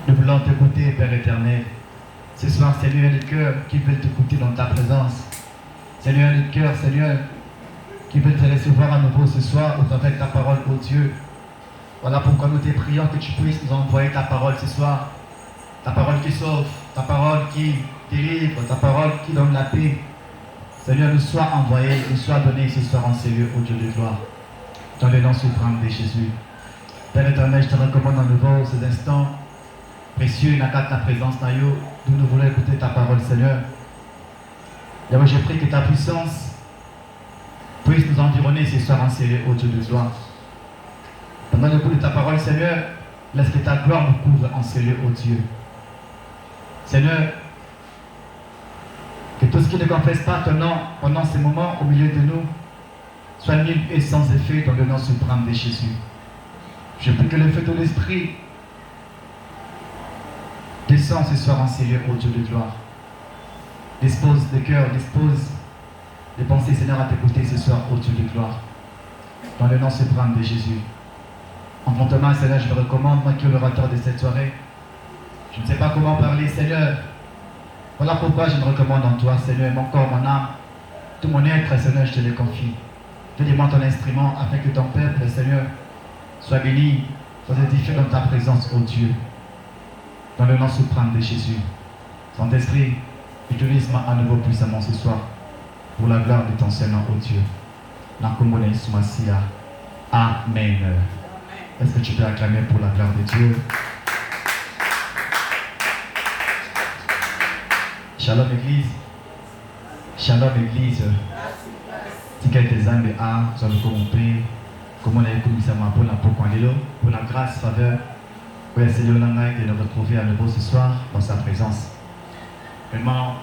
Nous voulons t'écouter, Père éternel. Ce soir, Seigneur, les cœurs qui veulent t'écouter dans ta présence. Seigneur, les cœurs, Seigneur, qui veulent te recevoir à nouveau ce soir au travers de ta parole, ô Dieu. Voilà pourquoi nous te prions que tu puisses nous envoyer ta parole ce soir. Ta parole qui sauve, ta parole qui délivre, ta parole qui donne la paix. Seigneur, nous sois envoyés, nous sois donnés ce soir en ces lieux, ô Dieu de gloire. Dans le nom suprême de Jésus. Père éternel, je te recommande à nouveau ces instants précieux, n'a qu'à ta présence, Nayo, d'où nous voulons écouter ta parole, Seigneur. D'abord, je prie que ta puissance puisse nous environner ce soir en ces lieux, ô Dieu de gloire. Pendant le coup de ta parole, Seigneur, laisse que ta gloire nous couvre en ces lieux, ô Dieu. Seigneur, que tout ce qui ne confesse pas ton nom pendant ces moments au milieu de nous soit nul et sans effet dans le nom suprême de Jésus. Je prie que le feu de l'Esprit descend ce soir en ces lieux, ô Dieu de gloire. Dispose de cœur, dispose de pensées, Seigneur, à t'écouter ce soir, ô Dieu de gloire. Dans le nom suprême de Jésus. En ton main, Seigneur, je me recommande, moi qui est l'orateur de cette soirée. Je ne sais pas comment parler, Seigneur. Voilà pourquoi je me recommande en toi, Seigneur, mon corps, mon âme, tout mon être, Seigneur, je te le confie. Fais-moi ton instrument afin que ton peuple, Seigneur, soit béni, soit édifié dans ta présence, ô Dieu. Dans le nom suprême de Jésus. Saint-Esprit, utilise-moi à nouveau puissamment ce soir pour la gloire de ton Seigneur, ô Dieu. Amen. Est-ce que tu peux acclamer pour la gloire de Dieu? Shalom Église. Shalom Église. Si quelques âmes a, nous allons commenter comment on a écouté pour la grâce, faveur. Oui, Seigneur, de nous retrouver à nouveau ce soir dans sa présence. Vraiment,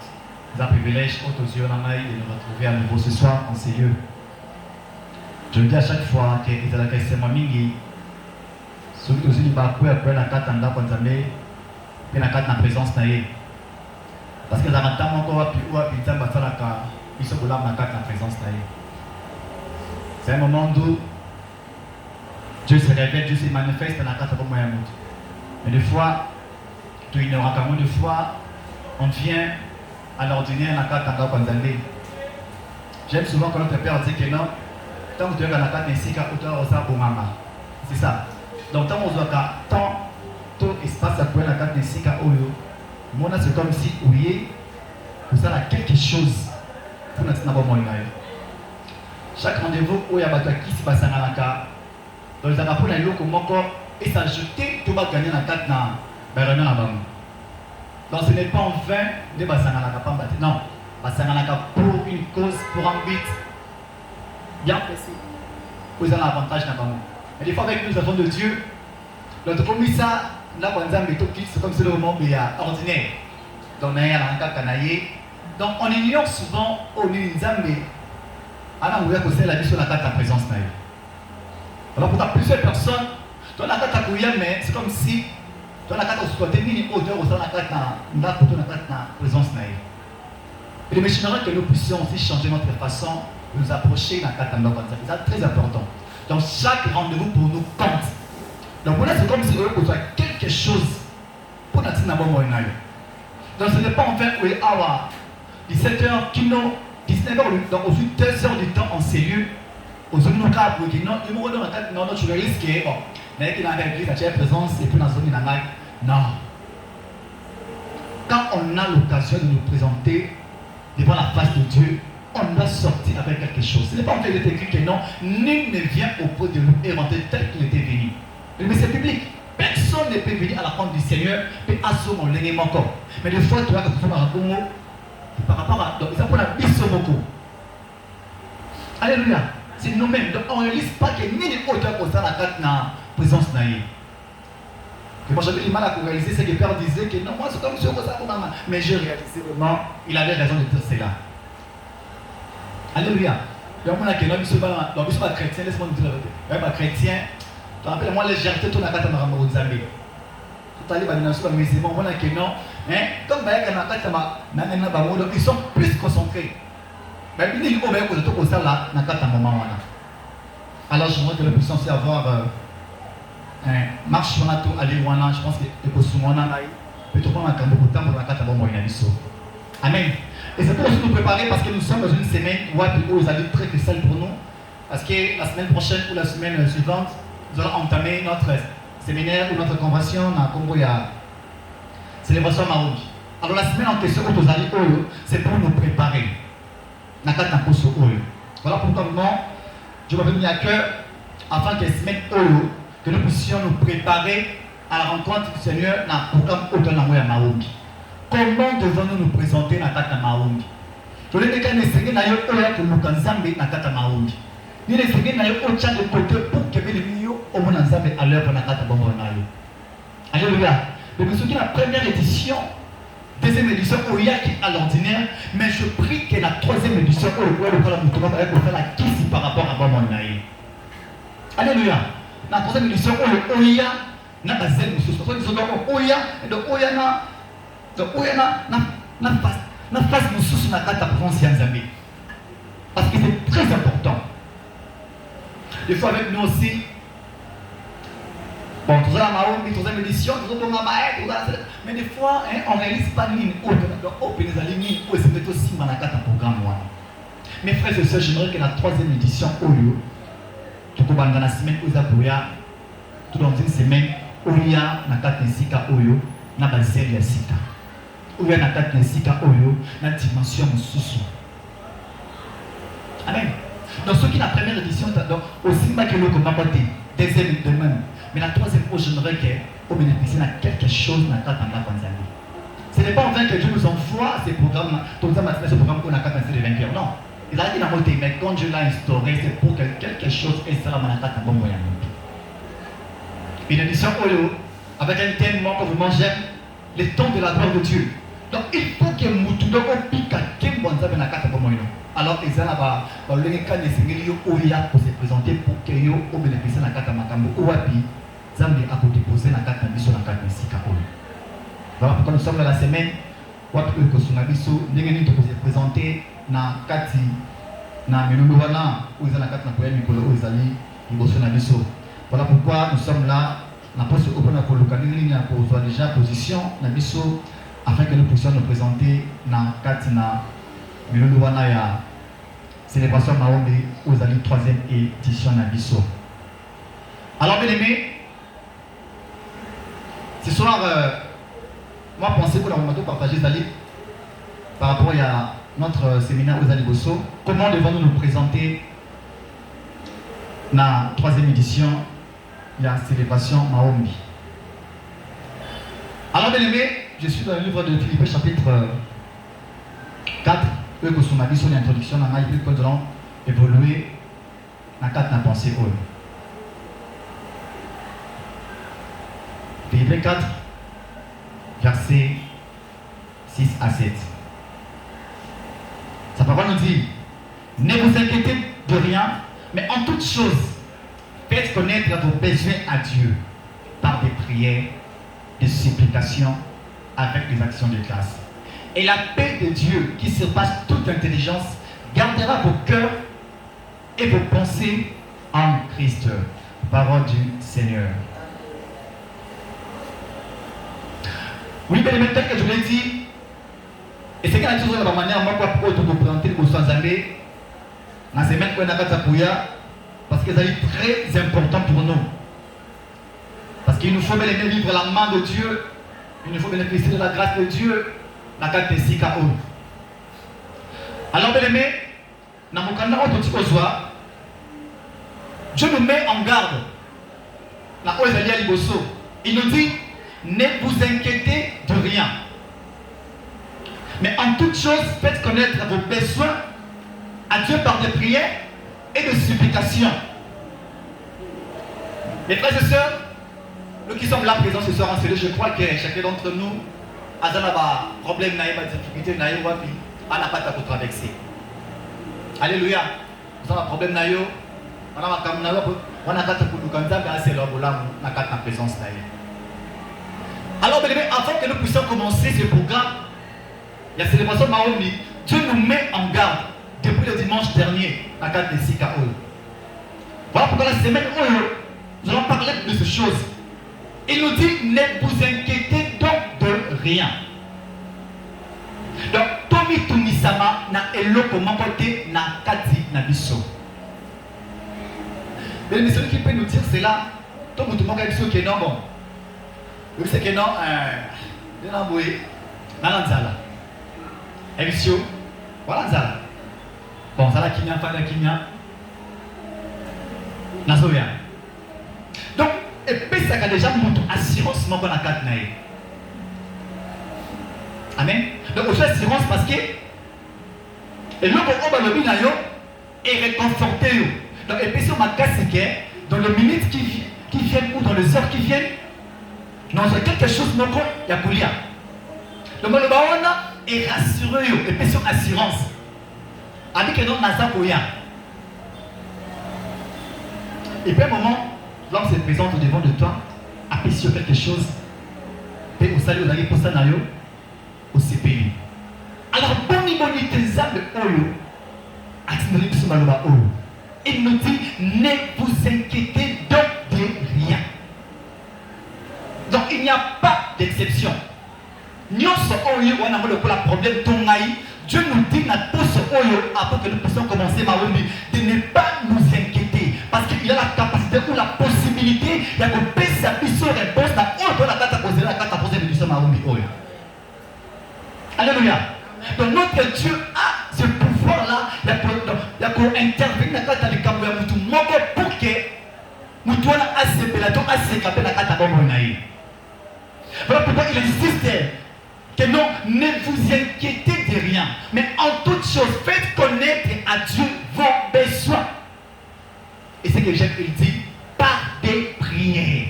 c'est un privilège aux yeux de nous retrouver à nouveau ce soir en ces lieux. Je le dis à chaque fois que les alakais c'est moi mingi. Ceux qui aussi bakou après la carte en quand jamais, puis la carte en présence naïe. Parce que dans le temps encore puis ou puis ça va faire la carte, ils sont là la carte en présence naïe. C'est un moment où Dieu se révèle, Dieu se manifeste dans la carte pour moi. Mais des fois, tu ignores quand même, des fois, on vient à l'ordinaire la carte en quand jamais. J'aime souvent quand notre père dit que non, tant que tu es dans la carte ainsi qu'à hauteur au pour maman. C'est ça. Donc, tant qu'on voit tant tout espace à pouvoir la carte ainsi qu'à Oyo, moi, c'est comme si, oui, vous avez quelque chose pour notre nabomoi. Chaque rendez-vous où il y a qui se passe dans la carte, donc les rapports dans l'eau encore et s'ajouter, tu vas gagner la carte dans la banque. Donc, ce n'est pas en vain de Bassanga la carte. Non, Bassanga la carte pour une cause, pour un but bien précis. Vous avez l'avantage dans la banque. Et des fois, avec nous, nous avons de Dieu, notre commissaire, c'est comme si le moment ordinaire. Donc, on ignore souvent au Nizambe, à la vie sur la carte en présence. Alors, pour plusieurs personnes, dans la carte à mais c'est comme si dans la carte au mini odeur au sein de la carte en présence. Et le missionnaire que nous puissions aussi changer notre façon de nous approcher de la carte en présence. C'est très important. Donc, chaque rendez-vous pour nous compte. Donc, voilà, c'est comme si vous avez quelque chose pour notre nabomoi. Donc, ce n'est pas en fait, oui, 17h, 19h, donc au 2h du temps en ces lieux. Aux zones locales, pour qu'ils n'ont pas non, tu risques, bon, mais qu'il y a l'église, il y a présence, et puis dans la zone, il y a non. Quand on a l'occasion de nous présenter devant la face de Dieu, on doit sortir avec quelque chose. Ce n'est pas en fait écrit que non, nul ne vient auprès de nous et rentrer tel qu'il était venu. Mais c'est public. Personne ne peut venir à la rencontre du Seigneur et assumer l'élément encore. Mais des fois, tu vois que tu fais par rapport à. Donc, ça pour la bisomoko. Alléluia. C'est nous-mêmes. Donc, on ne réalise pas que ni les auteurs pour ça la carte dans la présence naïve. Et moi, j'avais du mal à réaliser ce que le Père disait que non, moi, c'est comme si on ça pour maman. Mais j'ai réalisé vraiment, il avait raison de dire cela. Alléluia. Donc, on a que l'homme ne sont pas chrétien, laisse-moi nous dire la vérité. Pas chrétien, tu rappelles, moi, les gertés, tout la carte dans la Zambie. Tout à l'heure, ils sont musulmans, on a que non. Comme ils sont plus concentrés. Alors je voudrais que nous puissions aussi avoir marche on a tout aller wana, je pense que ekosungona ngai peut être on a beaucoup de temps pour la carte bon moyen biso. Amen. Et c'est pour aussi nous préparer parce que nous sommes dans une semaine où vous allez très spéciale pour nous parce que la semaine prochaine ou la semaine suivante nous allons entamer notre séminaire ou notre convention dans Congo ya célébration Maogi. Alors la semaine en question où vous allez c'est pour nous préparer. Na carte en course voilà pourquoi moi je m'avais mis à cœur afin que la semaine que nous puissions nous préparer à la rencontre du Seigneur dans le programme autonome à Maogi. Comment devons-nous nous présenter dans la carte de Maogi? Je voulais dire que nous sommes dans la carte de Maogi. Nous sommes dans le côté pour que nous au moins à l'heure pour la carte de Maogi. Alléluia. Mais nous sommes dans la première édition, deuxième édition, il y a qui à l'ordinaire, mais je prie que la troisième édition, où le pour faire la kiss par rapport à Maogi. Alléluia. La troisième édition, où il y a na bazeli mususu parce que ils ont oya na face mususu na kata province ya Nzambe parce que c'est très important. Des fois avec nous aussi bon tout ça la maombi tout ça méditation tout ça bonga maé tout ça mais des fois on réalise pas ni donc open les aligner ou c'est plutôt si na kata programme wana. Mes frères et sœurs, j'aimerais que la troisième édition oyo tu peux banga na semaine ozaboya tout dans une semaine Oya na kati nsika oyo na bazeli ya sika. Oya na kati nsika oyo na dimension mususu. Amen. Donc ceux qui la première édition donc aussi pas que le comme côté deuxième de même. Mais la troisième j'aimerais que au bénéficier de quelque chose na kati na Nzambe. Ce n'est pas en vain que Dieu nous envoie ces programmes tout ça maintenant ce programme qu'on a kati de 20 heures non. Il a dit dans monté mais quand Dieu l'a instauré c'est pour que quelque chose et ça na kati bon moyen. Une édition avec un thème que vraiment j'aime, le temps de la gloire de Dieu. Donc il faut que Moutoudou pique à Kim Bonzabe na kata pour moi. Alors ils ont le cas de Seigneur Oya pour se présenter pour que yo au bénéfice na kata makambo Owapi Zambi a déposé na kata biso na kata Sika Oyo. Voilà pourquoi nous sommes dans la semaine Wapi Kosuna biso ndengeni to se présenter na kati na melulu wana oza na kata na poème mikolo ozali liboso na biso. Voilà pourquoi nous sommes là. Nous avons déjà position afin que nous puissions nous présenter dans Katina Miluluwana ya célébration Maombi aux années 3e édition Nabiso. Alors bien aimé, ce soir, moi pensez que nous avons partagé par rapport à notre séminaire aux années Bosso. Comment devons-nous nous présenter dans la 3e édition la célébration Maombi. Alors bien aimé, je suis dans le livre de Philippe chapitre 4, que sur ma vie sur l'introduction, dans ma vie que nous allons évoluer dans 4 pensée. Philippe 4, versets 6 à 7. Sa parole nous dit, ne vous inquiétez de rien, mais en toute chose, faites connaître vos besoins à Dieu par des prières, des supplications, avec des actions de grâce. Et la paix de Dieu, qui surpasse toute intelligence, gardera vos cœurs et vos pensées en Christ. Parole du Seigneur. Oui, mais maintenant que je l'ai dit, et c'est quelque chose de la manière, moi, pour te présenter au Sanzambé, dans ces semaines qu'on a fait à parce que c'est très important pour nous. Parce qu'il nous faut bien vivre la main de Dieu, il nous faut bénéficier de la grâce de Dieu, la carte de Sikao. Alors, bien aimé, dans mon canal, Dieu nous met en garde. Il nous dit, ne vous inquiétez de rien. Mais en toute chose, faites connaître vos besoins à Dieu par des prières et des supplications. Mes frères et sœurs, nous qui sommes là présents ce soir en CED, je crois que chacun d'entre nous a un problème, une difficulté, n'a pas à traverser. Alléluia. Nous avons un problème, on a un présence. Alors, avant que nous puissions commencer ce programme, il y a célébration de Maombi. Dieu nous met en garde depuis le dimanche dernier, à la carte de Sika. Voilà pourquoi la semaine où nous allons parler de ces choses. Il nous dit, ne vous inquiétez donc de rien. Donc, Tomi Tumisama na eloko makote na kati na biso. Mais celui qui peut nous dire cela, tout le monde qui est non bon. Vous savez que non, de l'emboué, Nalanzala. Emission, voilà Zala. Bon, Zala Kimia, Fada Kimia. Nazoya. Donc, et puis ça a déjà montré assurance dans la carte naïe. Amen. Donc, on fait assurance parce que et le bon est réconforté. Donc, et puis si on m'a cassé dans les minutes qui viennent ou dans les heures qui viennent, non, c'est quelque chose il y a Koulia. Donc, le baona est rassuré et puis sur assurance. Avec que non, Nasa Kouya. Et puis à un moment, l'homme se présente au devant de toi, appuie sur quelque chose, et au salut, au pour ça, au CPI. Alors, boni tes âmes oyo, il nous dit, ne vous inquiétez donc de rien. Donc, il n'y a pas d'exception. Nyonso oyo, on a le problème tongaï. Dieu nous dit, après que nous puissions commencer de ne pas nous inquiéter. Parce qu'il a la capacité ou la possibilité de faire sa réponse dans la carte à poser, la carte à poser de Maromi. Alléluia. Donc notre Dieu a ce pouvoir-là, il y a pour intervenir dans la carte de Kabouya Moutou, pour que Moutou a assez pélaton, assez capé la carte à Bomonaï. Voilà pourquoi il insiste que non, ne vous inquiétez de rien, mais en toute chose, faites connaître à Dieu vos besoins. Et c'est que Jacques il dit, par des prières.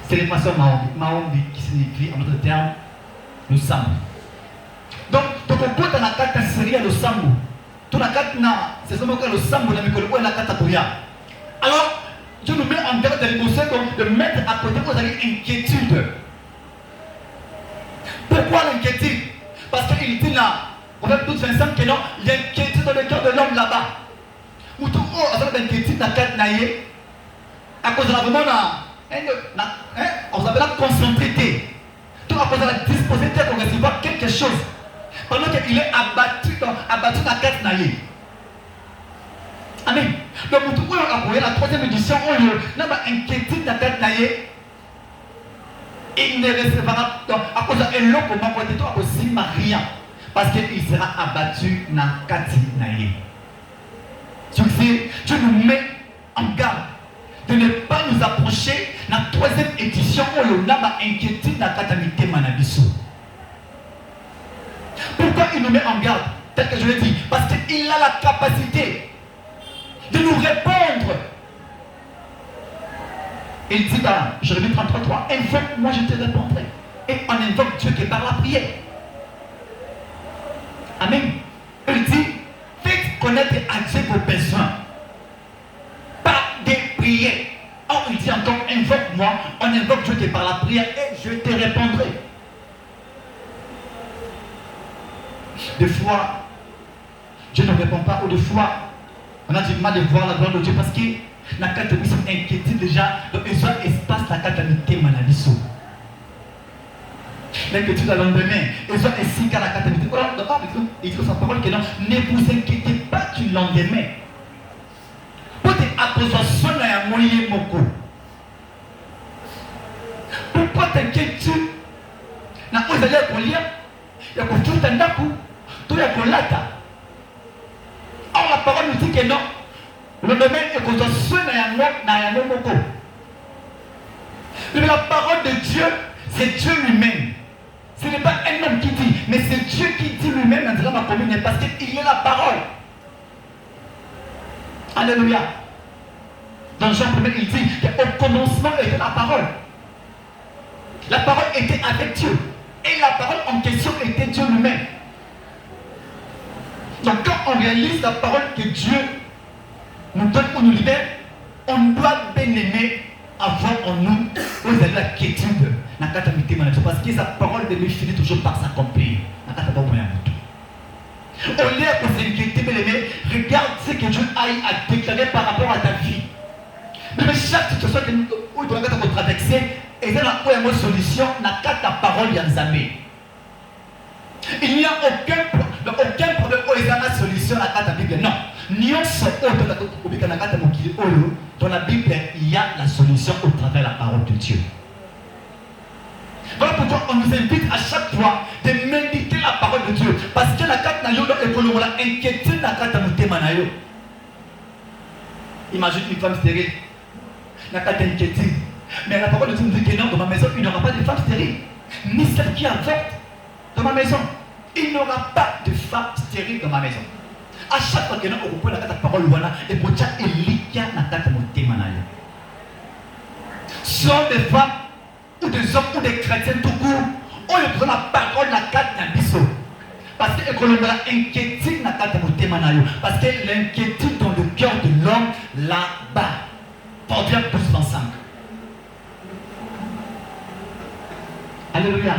C'est l'expression Mahombi qui signifie en d'autres termes, nous sommes. Donc, on peut dans la carte série le sambo. Tout la carte c'est seulement que le sambo la mikolo la carte koya. Alors, Dieu nous met en garde de l'émotion de mettre à côté vous avez inquiétude. Pourquoi l'inquiétude? Parce qu'il dit là, on va tous ensemble que non, il y a inquiétude dans le cœur de l'homme là-bas. Ou tout on a l'inquiétude dans la carte naïe. À cause de la vraiment on s'appelle la concentrité. Tout à cause de la disposition pour recevoir quelque chose. Pendant qu'il est abattu dans la carte naïe. Amen. Donc, on a la troisième édition, on a inquiétude dans la carte naïe. Il ne recevra à cause de l'eau comme à cause de rien. Parce qu'il sera abattu dans la carte naïe. Sur ce, Dieu nous met en garde de ne pas nous approcher dans la troisième édition où on a inquiétude dans la carte naïe. Pourquoi il nous met en garde? Tel que je l'ai dit, parce qu'il a la capacité de nous répondre. Il dit dans Jérémie 33:3, invoque, moi je te répondrai. Et on invoque Dieu qui est par la prière. Amen. Il dit, faites connaître à Dieu vos besoins par des prières. Or, il dit encore, invoque-moi, on invoque Dieu qui est par la prière et je te répondrai. Des fois, Dieu ne répond pas, ou des fois, on a du mal de voir la gloire de Dieu parce que la carte de mission inquiétude déjà, donc ils ont espace la carte de thème à la mission. L'inquiétude à lendemain, ils ont ainsi qu'à la carte de thème. Il faut sa parole que non, ne vous inquiétez pas du lendemain. Pour te accuser à moyen moko. Pourquoi t'inquiètes-tu? Na vous allez à lire, il y a pour tout un coup. Tout est pour l'ata. Or la parole nous dit que non. Le domaine est qu'on doit soigner dans un moko. Mais la parole de Dieu, c'est Dieu lui-même. Ce n'est pas un homme qui dit, mais c'est Dieu qui dit lui-même dans la commune parce qu'il est la parole. Alléluia. Dans Jean 1, il dit qu'au commencement était la parole. La parole était avec Dieu. Et la parole en question était Dieu lui-même. Donc quand on réalise la parole que Dieu nous donne ou nous libère, on doit bien aimer avoir en nous, vous avez la quiétude, parce que sa parole de lui finit toujours par s'accomplir. Au lieu de s'inquiéter, regarde ce que Dieu a à déclarer par rapport à ta vie. Mais chaque situation où il doit traverser, et là où il y a une solution, n'a qu'à ta parole y a il n'y a aucun problème où il y a une solution à la Bible. Non. Dans la Bible, il y a la solution au travers de la parole de Dieu. Voilà pourquoi on nous invite à chaque fois de méditer la parole de Dieu. Parce que la carte n'a pas inquiétude la carte n'a. Imagine une femme stérile. N'a pas d'inquiétude. Mais la parole de Dieu nous dit que non, dans ma maison, il n'y aura pas de femme stérile. Ni celle qui avorte dans ma maison. Il n'y aura pas de femme stérile dans ma maison. À chaque fois que nous avons la parole, et pour ça, il y a la carte sont des femmes ou des hommes ou des chrétiens tout court. On a besoin de la parole de la carte d'un. Parce que l'inquiétude n'a pas de parce que l'inquiétude dans le cœur de l'homme là-bas. Proverbe 12:25. Alléluia.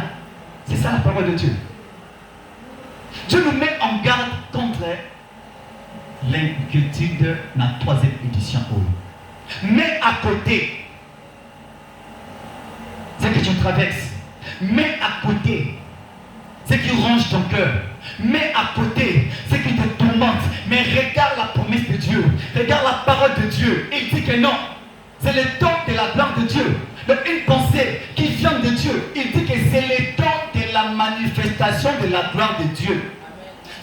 C'est ça la parole de Dieu. Dieu nous met en garde contre l'inquiétude de la 3e édition. Mais à côté, c'est que tu traverses. Mais à côté, c'est qui ronge ton cœur. Mais à côté, c'est qui te tourmente. Mais regarde la promesse de Dieu. Regarde la parole de Dieu. Il dit que non. C'est le temps de la gloire de Dieu. Donc une pensée qui vient de Dieu. Il dit que c'est le temps de la manifestation de la gloire de Dieu.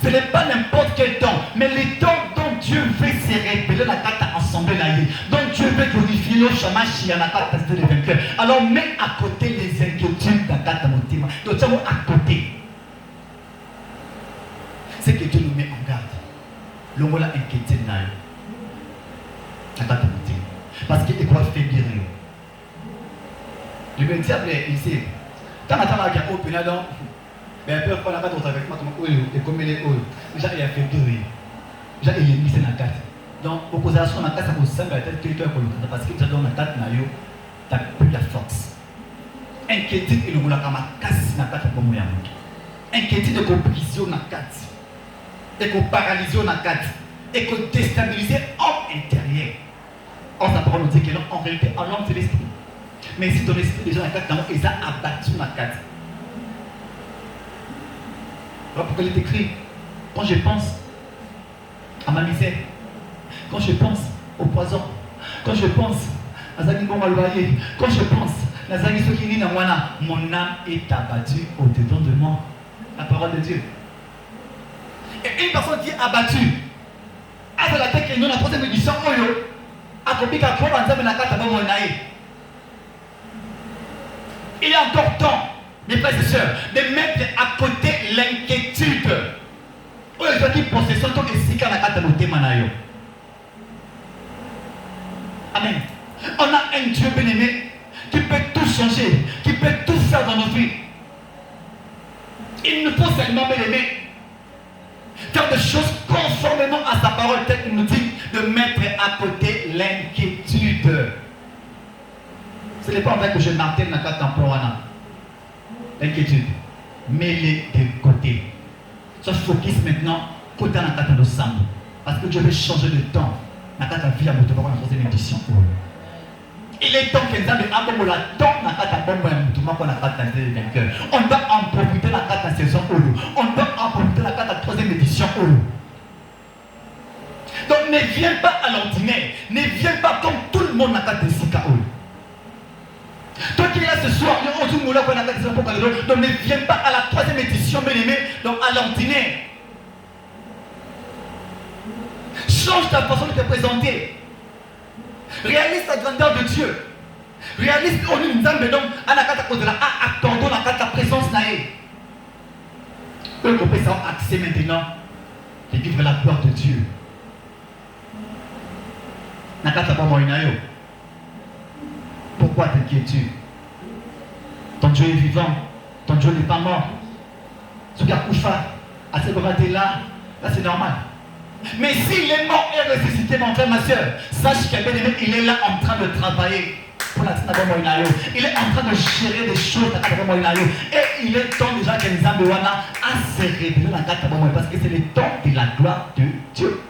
Ce n'est pas n'importe quel temps, mais le temps dont Dieu veut se révéler la carte ensemble là. Donc Dieu veut glorifier le chamachi à la carte de vainqueur. Alors mets à côté les inquiétudes de la carte motima. Donc tu à côté. C'est que Dieu nous met en garde. Le mot là inquiétude là. La carte motima. Parce qu'il doit faiblir. Le diable, il sait. Quand on attend la guerre au pénal, mais peur qu'on n'a pas d'autre avec moi, et comme il est haut, déjà il a fait deux riz. Déjà il est mis dans la carte. Donc, opposition dans la carte, ça vous semble être quelqu'un pour le parce que déjà dans la carte, tu n'as plus la force. Inquiétude, il nous l'a cassé dans la carte pour moi. Inquiétude de qu'on brise dans la carte, et qu'on paralyse dans la carte, et qu'on déstabilise en intérieur. Or, sa parole nous dit que non, en réalité, en l'homme, c'est l'esprit. Mais si ton esprit déjà dans la carte, ils ont abattu la carte. Voilà pourquoi il est écrit, quand je pense à ma misère, quand je pense au poison, quand je pense à Zagibon Malouaye, quand je pense à Zagibon Sokini Namwana, mon âme est abattue au-dedans de moi. La parole de Dieu. Et une personne qui est abattue, à la tête que nous, la 3e édition, il y a encore temps, mes frères et sœurs, de mettre à côté l'inquiétude. Amen. On a un Dieu bien-aimé qui peut tout changer, qui peut tout faire dans nos vies. Il nous faut seulement, bien-aimé, faire des choses conformément à sa parole, telle qu'il nous dit de mettre à côté l'inquiétude. Ce n'est pas vrai que je martèle dans la temporana. L'inquiétude. Mets-les de côté. Sois focus maintenant, côté dans la carte de Sambo. Parce que Dieu veut changer de temps. La carte de vie à votre parole en 3e édition. Il est temps que nous avons la temps dans la carte de vainqueur. On doit en profiter de la carte de saison. On doit en profiter de la carte de 3e édition. Donc ne viens pas à l'ordinaire. Ne viens pas comme tout le monde dans la carte de Sika. Toi qui es là ce soir, donc ne viens pas à la 3e édition, bien-aimé, donc à l'ordinaire. Change ta façon de te présenter. Réalise la grandeur de Dieu. Réalise au lieu de donc à la carte de la attendons la carte de présence. Eux qu'on peut savoir accès maintenant de vivre la gloire de Dieu. La carte de pourquoi t'inquiètes-tu? Ton Dieu est vivant, ton Dieu n'est pas mort. Ce qui a couché à ce moment là, c'est normal. Mais s'il est mort et ressuscité, mon frère, ma soeur, sache qu'il est là en train de travailler pour la il est en train de gérer des choses et il est temps déjà que les Ambewana à se révéler dans la carte parce que c'est le temps de la gloire de Dieu.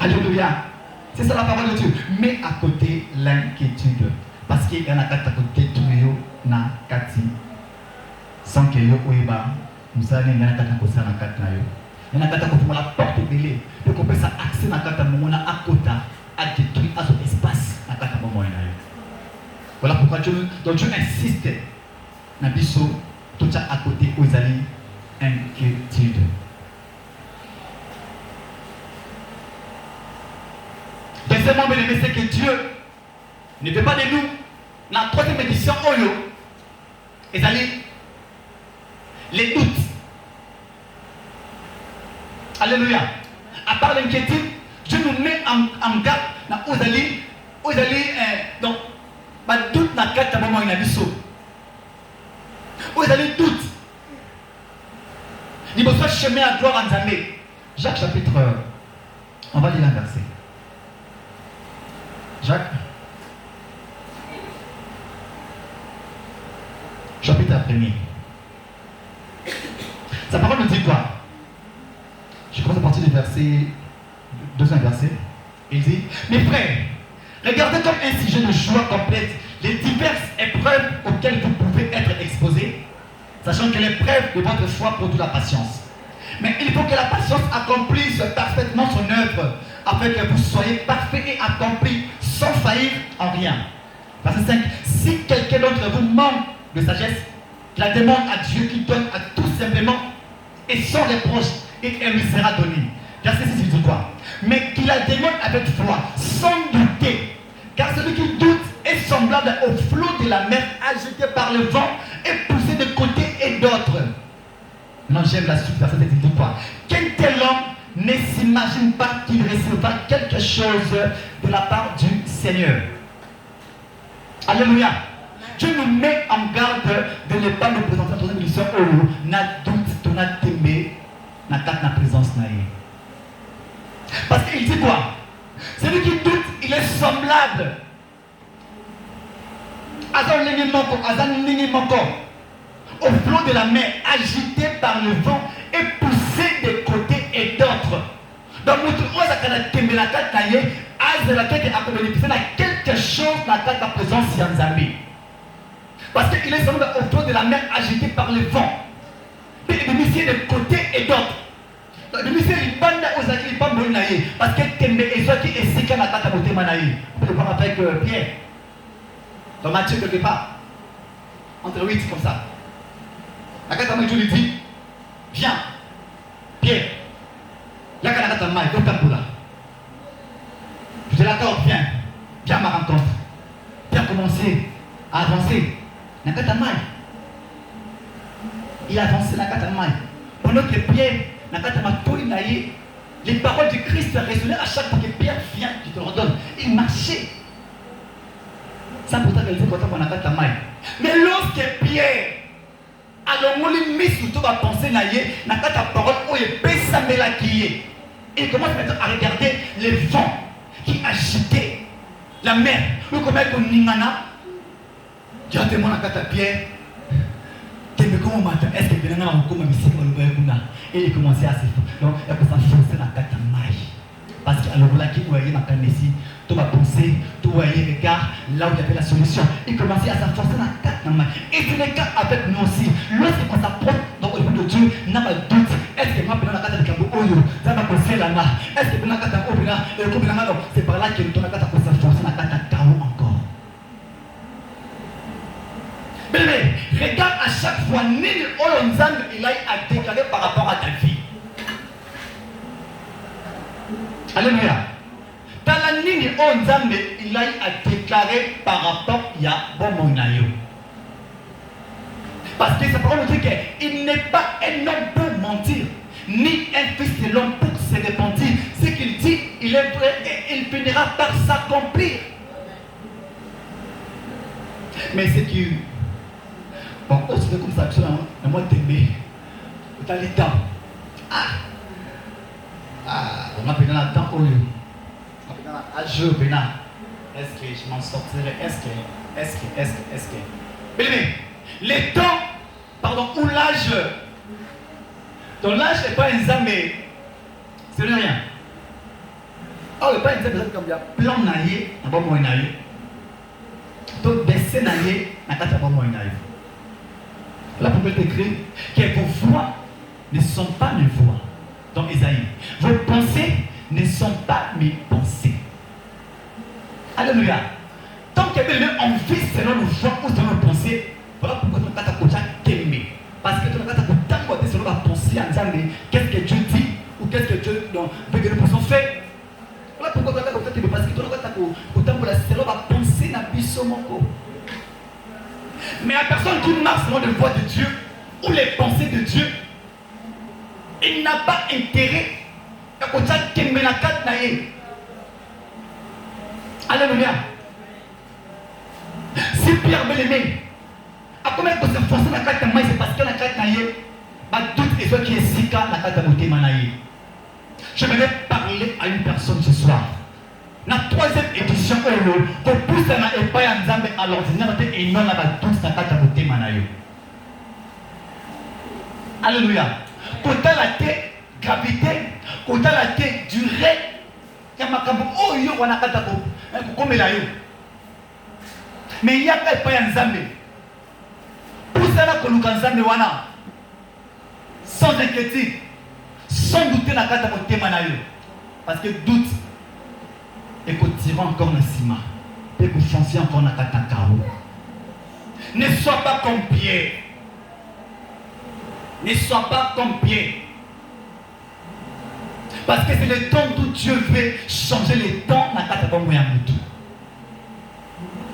Alléluia. C'est ça la parole de Dieu. Mais à côté, l'inquiétude. Parce qu'il y en a quatre à côté, tout le monde na kati. Sans que yo oiba, nous allons y en a quatre à côté na quatre na yo. Il y en a quatre à côté, la porte est belée. Donc on peut ça accès na quatre à moment na à côté, à détruire à son espace na quatre à moment na yo. Voilà pourquoi Dieu insiste. Na biso, tout ça à côté, aux alliés, inquiétude. Deuxièmement, bien aimé, c'est que Dieu ne veut pas de nous. La troisième édition, Oyo, et allez, les doutes. Alléluia. À part l'inquiétude, Dieu nous met en garde. Aux alliés, donc, pas doute dans le cadre de moment où il a dit ça. Aux alliés, doute. Il faut chemin à gloire en Zambé. Jacques chapitre, on va lire un verset. Jacques, chapitre 1er. Sa parole nous dit quoi? Je commence à partir du verset, deuxième verset. Il dit, mes frères, regardez comme un sujet de joie complète les diverses épreuves auxquelles vous pouvez être exposés, sachant que l'épreuve de votre foi produit la patience. Mais il faut que la patience accomplisse parfaitement son œuvre, afin que vous soyez parfaits et accomplis, sans faillir en rien. Verset 5. Si quelqu'un d'entre vous manque de sagesse, qu'il la demande à Dieu qui donne à tout simplement et sans reproche, et elle lui sera donnée. Verset 6, il dit quoi? Mais qu'il la demande avec foi, sans douter. Car celui qui doute est semblable au flot de la mer agité par le vent et poussé de côté et d'autre. Non, j'aime la suite, verset 7, il dit quoi? Quel tel homme ne s'imagine pas qu'il recevra quelque chose de la part du Seigneur. Alléluia. Dieu nous met en garde de ne pas nous présenter dans une émission où n'a doute, on a témé, n'a pas la présence. Parce qu'il dit quoi? Celui qui doute, il est semblable à un au flot de la mer, agité par le vent et poussé de côté et d'autre. Donc, nous avons quelque chose dans la présence de Zambie. Parce qu'il est semblable au flot de la mer, agité par le vent. Et de côté et d'autre. Donc, parce que Tembe et Zoki et Sika n'a pas tapoté Manaï. On peut le voir avec Pierre. Dans Matthieu quelque part. Entre 8 comme ça. La carte à lui dit, viens, Pierre. La carte à maille, donc là. Je te l'accorde, viens à ma rencontre. Viens commencer à avancer. La carte à maille. Il a avancé la carte à maille. Pendant que Pierre, la carte à maille, les paroles du Christ résonnaient à chaque fois que Pierre vient, je te le redonne. Il marchait. Ça pourtant qu'elle dit quand on a carte à maille. Mais lorsque Pierre, alors on lui met surtout à penser n'a pas ta parole où il pèse sa mélaquille. Il commence maintenant à regarder les vents qui agitaient la mer. Nous comme avec un ningana, directement la carte à Pierre. Comment matin, est-ce que bien là on commence à et il commençait à se faire. Donc il faut s'enfoncer la carte à maille. Parce que alors là qui voyait ma ici, tout va penser, tout voyait regard là où il y avait la solution. Il commençait à s'enfoncer la carte à maille. Et c'est le cas avec nous aussi. Lorsqu'on s'approche dans le nom de Dieu, n'a pas de doute. Est-ce que moi pendant la carte de Kambo Oyo, ça va penser là là. Est-ce que pendant la carte à Obina, c'est par là que nous la carte à s'enfoncer la carte à Kao encore. Bébé, regarde à chaque fois, Nini Olonzang, il a déclaré par rapport à ta vie. Alléluia. Dans la Nini Olonzang, il a déclaré par rapport à Bomonayo. Parce que sa parole nous dit qu'il n'est pas un homme pour mentir, ni un fils de l'homme pour se repentir. Ce qu'il dit, il est vrai et il finira par s'accomplir. Mais c'est que bon, on se fait comme ça, moi t'aimer. Tu as les dents. On a pédé la dent au lieu. On a pédé la jeu, pénal. Est-ce que je m'en sortirai? Est-ce que. Mais les temps, pardon, ou l'âge. Donc l'âge n'est pas un examen. C'est rien. Alors, le pas une personne comme ça, plan naïe, n'a pas moins naïe. Donc, dessin naïe, n'a pas moins naïe. La poubelle écrit que vos voix ne sont pas mes voix. Dans Isaïe, vos pensées ne sont pas mes pensées. Alléluia. Tant que on vit selon nos voix ou selon nos pensées, voilà pourquoi nous avons t'aimer. Parce que nous avons t'emporter selon la pensée en disant qu'est-ce que Dieu dit ou qu'est-ce que Dieu veut que nous puissions faire. Voilà pourquoi nous avons t'aimer. Parce que nous avons t'emporter selon la pensée dans le monde. Mais la personne qui marche selon les voies de Dieu ou les pensées de Dieu, il n'a pas intérêt à t'aimer la carte naïe. Alléluia. Si Pierre Bien-Aimé a combien de se forcer la carte naïe, c'est parce que la carte naïe va toutes les autres qui est si calme la carte naïe. Je vais parler à une personne ce soir. La troisième édition, pour pousser la épaille en Zambé à l'ordinaire et non la toute la carte naïe. Alléluia. Quand la tête, gravité, quand la tête, durée, il y a ma carte, oh, il y a une carte comme elle a eu. Mais il y a pas un Zambé. Pour cela que nous avons wana sans inquiétude, sans douter la carte de Manayo. Parce que doute et que tu encore dans le ciment et que foncez encore dans la carte de carreau. Ne sois pas comme Pierre. Ne sois pas comme Pierre. Parce que c'est le temps où Dieu veut changer les temps dans la carte de Mouyamoudou.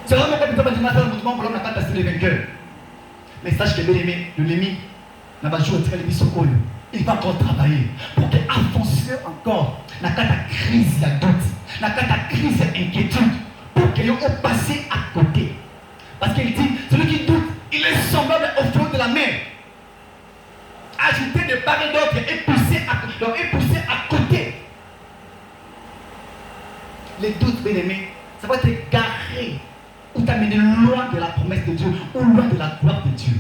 C'est vraiment comme ça que tu as fait pour la carte de vainqueur. Mais sache que bien-aimé, l'ennemi n'a pas joué très bien. Il va encore travailler pour qu'avancer encore la carte de crise, la doute, la carte de crise, inquiétude, pour qu'ils aient passé à côté. Parce qu'il dit, celui qui doute, il est semblable au flot de la mer. Agité de part et d'autre et poussé à côté. Les doutes, bien-aimés, ça va te garer ou t'amener loin de la promesse de Dieu ou loin de la gloire de Dieu.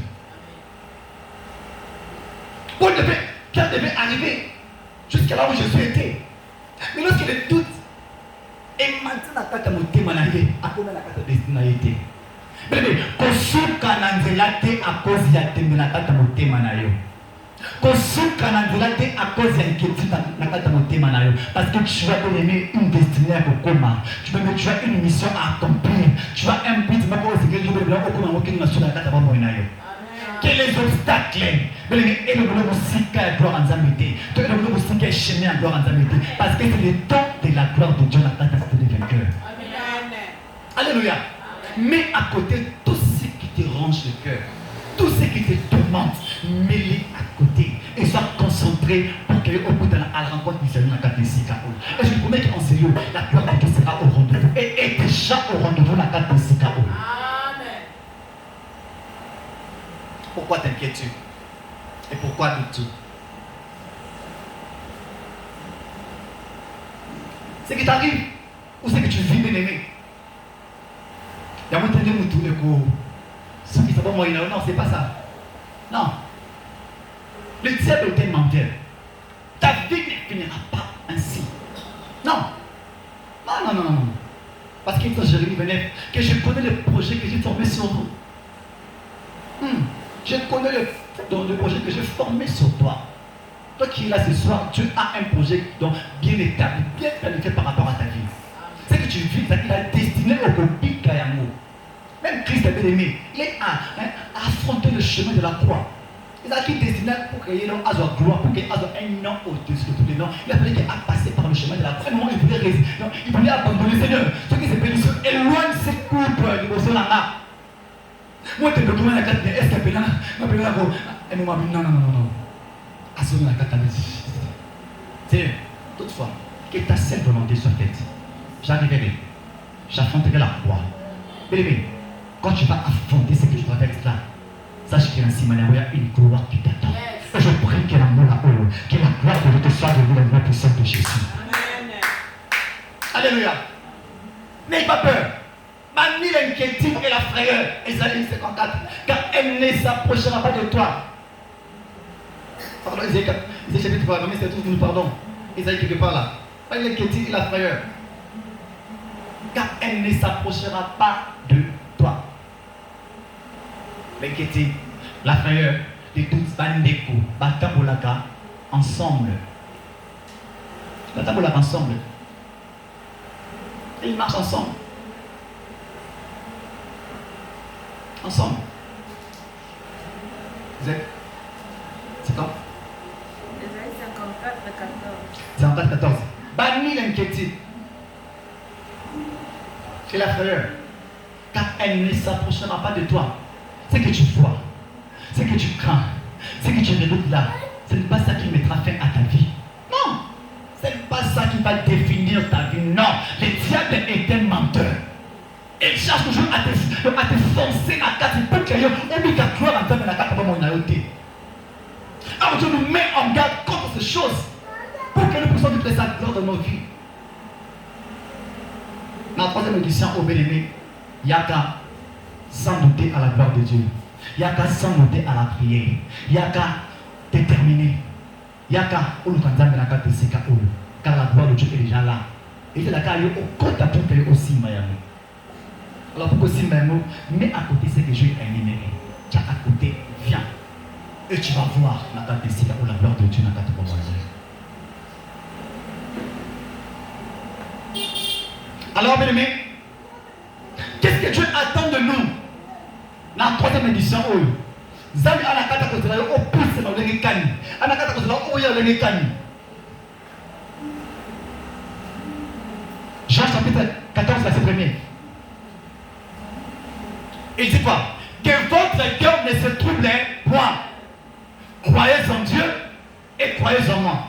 Pierre devait arriver jusqu'à là où Jésus était. Mais lorsque le doute est maintenant la carte de mon arrivé, à combien la carte de destinalité. Bébé, kosuka nanzelate à cause de la carte de mon arrivé. Kosuka nanzelate à cause de l'inquiétude la carte de mon arrivé. Parce que tu vas donner une destinée à Kokoma. Tu as une mission à accomplir. Tu as un but, mais pour ce que je veux dire, aucune nation la carte de mon arrivé. Quels les obstacles? Et le boulot aussi qu'à gloire en Zamité. Le boulot aussi qu'à chemin en gloire en Zamité. Parce que c'est le temps de la gloire de Dieu, la catastrophe des vainqueurs. Alléluia. Mets à côté tout ce qui te range le cœur, tout ce qui te tourmente, mets-les à côté et sois concentré pour qu'au bout de la rencontre du Seigneur, la carte de Sikao. Et je vous promets qu'en sérieux, la gloire de Dieu sera au rendez-vous. Et est déjà au rendez-vous la carte de Sikao. Pourquoi t'inquiètes-tu? Et pourquoi doutes-tu? Ce qui t'arrive ou ce que tu vis, bien-aimé. Il y a beaucoup de gens ceux qui sont pas moyens. Non, c'est pas ça. Non. Le diable est un menteur. Ta vie ne finira pas ainsi. Non. Non. Parce qu'il faut Jérémie 29 que je connais le projet que j'ai formé sur vous. Je connais le projet que j'ai formé sur toi. Toi qui es là ce soir, Dieu a un projet bien établi, bien planifié par rapport à ta vie. Ce que tu vis, il a destiné au Kopi Kayamo. Même Christ est bien aimé. Il est à affronter le chemin de la croix. Il a été destiné pour créer l'homme à sa gloire, pour qu'il ait un nom au-dessus de tous les noms. Il a fallu qu'il a passé par le chemin de la croix. Il voulait résister. Il voulait abandonner le Seigneur. Ce qui s'est bénéficié, éloigne ses couples de vos là. Moi, tu peux la carte, est-ce qu'elle peut là? Non. Assume la carte. C'est toutefois, que ta seule volonté soit faite. J'arriverai. J'affronterai la croix. Bébé, quand tu vas affronter ce que je dois faire là, sache qu'il y a une gloire qui t'attend. Et je prie que l'amour que la gloire de Dieu te soit devenue la gloire puissante de Jésus. Amen. Alléluia. N'aie pas peur. Manie l'inquiétude et la frayeur. Ésaïe 54. Car elle ne s'approchera pas de toi. Pardon, Ésaïe chapitre 3, mais c'est tout, nous pardon. Ésaïe quelque part là. Pas l'inquiétude et la frayeur. car elle ne s'approchera pas de toi. L'inquiétude, la frayeur, les doutes, bandeko, batabolaka, ensemble. Batabolaka ensemble. Et ils marchent ensemble. Ensemble. Vous êtes. C'est quand? Ésaïe 54, 14. 54, 14. Bannis l'inquiétude. Et la frayeur. Car elle ne s'approchera pas de toi. C'est que tu vois. C'est que tu crains. C'est que tu redoutes là. Ce n'est pas ça qui mettra fin à ta vie. Non. Ce n'est pas ça qui va définir ta vie. Non. Le diable est un menteur. Il cherche toujours à te foncer la carte. Il peut créer un gloire en termes de la carte pour mon aïeuté. Alors Dieu nous met en garde contre ces choses pour que nous puissions vivre sa gloire dans nos vies. Dans la troisième édition, au bien-aimé, il n'y a qu'à sans douter à la gloire de Dieu. Il n'y a qu'à sans douter à la prière. Il n'y a qu'à déterminer. Il n'y a qu'à car la gloire de Dieu est déjà là. Et c'est la cas au côté pour aussi Miami. Alors pourquoi aussi Miami, mais à côté c'est que Dieu est énuméré. Tu as à côté, viens. Et tu vas voir la carte de Sika ou la gloire de Dieu dans la carte de Dieu. Alors bien aimé, qu'est-ce que Dieu attend de nous? Dans la troisième édition, Zami a la carte de Dieu au pouce dans le Nekani. A la carte de Dieu au Yah le Nekani. Jean chapitre 14, verset 1er. Il dit quoi? Que votre cœur ne se trouble point. Croyez en Dieu et croyez en moi.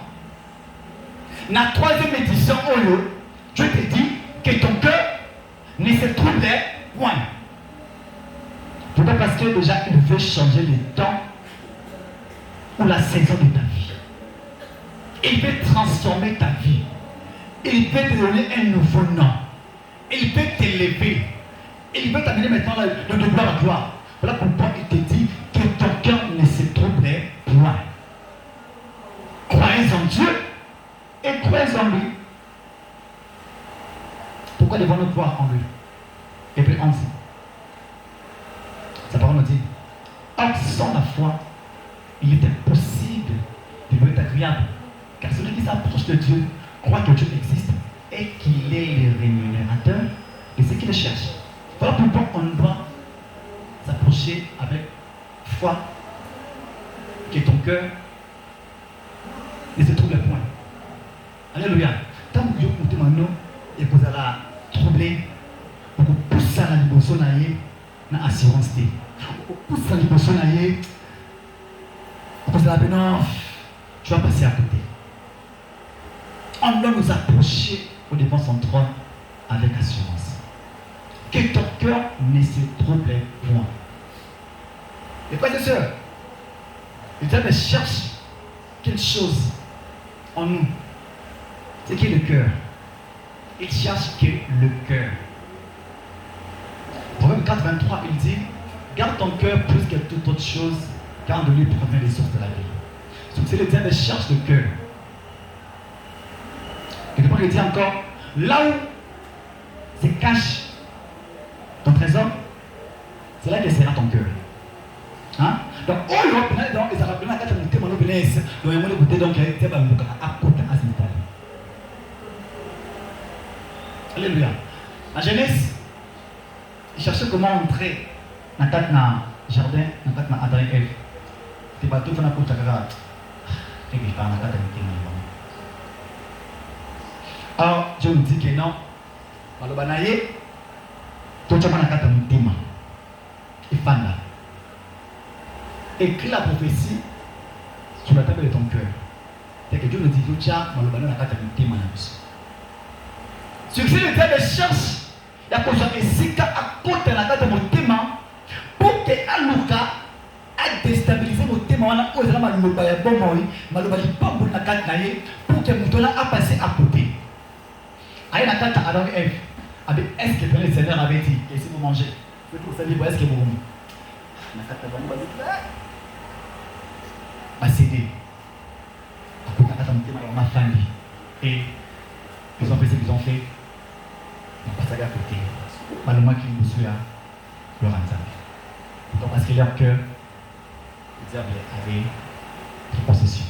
Dans la troisième édition, Dieu te dit que ton cœur ne se trouble point. Pourquoi? Parce que déjà il veut changer le temps ou la saison de ta vie. Il veut transformer ta vie. Il veut te donner un nouveau nom. Il veut t'élever. Il veut t'amener maintenant de gloire à gloire. Voilà pourquoi il te dit que ton cœur ne se trouble point. Croyez en Dieu et croyez en lui. Pourquoi devons-nous croire en lui? Hébreux 11. Sa parole nous dit, or sans la foi, il est impossible de lui être agréable. Car celui qui s'approche de Dieu croit que Dieu existe et qu'il est le rémunérateur de ceux qui le cherchent. Voilà pourquoi on doit s'approcher avec foi, que ton cœur ne se trouble point. Alléluia. Tant que Dieu compte maintenant et que vous allez troubler, vous poussez à la libération dans l'assurance. Vous poussez à la libération vous allez non, tu vas passer à côté. On doit nous approcher au devant son trône avec assurance. Que ton cœur ne se trouble point. Et frères et sœurs, le diable cherche quelque chose en nous. C'est qui est le cœur? Il cherche que le cœur. Proverbe 4, 23, il dit, garde ton cœur plus que toute autre chose, car de lui provient les sources de la vie. Donc c'est le diable cherche le cœur. Et puis il dit encore, là où se cache ton trésor, c'est là que sera ton cœur. Hein? Donc, oh, donc, ils rappellent à 4 minutes, mon obéissance, donc, il y a mon écouté, donc, il y a un peu à côté à Zimtal. Alléluia. En Genèse, il cherchait comment entrer dans le jardin, dans le Adam et Ève. Tu vas tout faire pour ta garde. Et puis, par la carte de alors, Dieu nous dit que non. Malobanaye, tout le monde a carte de Mutima. Il fait là. Écris la prophétie sur la table de ton cœur. C'est que Dieu nous dit que tu as Malobanaye a carte de Mutima. Succès le diable cherche. Il y a besoin de Sika à côté de la carte de Mutima pour que Alouka a déstabilisé le thème. On a osé la Malobanaye bon moi, Malobanaye pas bon la carte naïe pour que Moutola a passé à côté. Aïe la carte à Adam et Ève. Est-ce que le Seigneur avait dit que si vous mangez, vous pouvez faire libre, est-ce que vous remettez? La carte à Adam va céder. Après la carte à ma famille. Et ils ont fait ce qu'ils ont fait. Ils ont passé à côté. malheureusement qui nous suit, gloire à Dieu. Donc parce que leur cœur, le diable avait pris possession.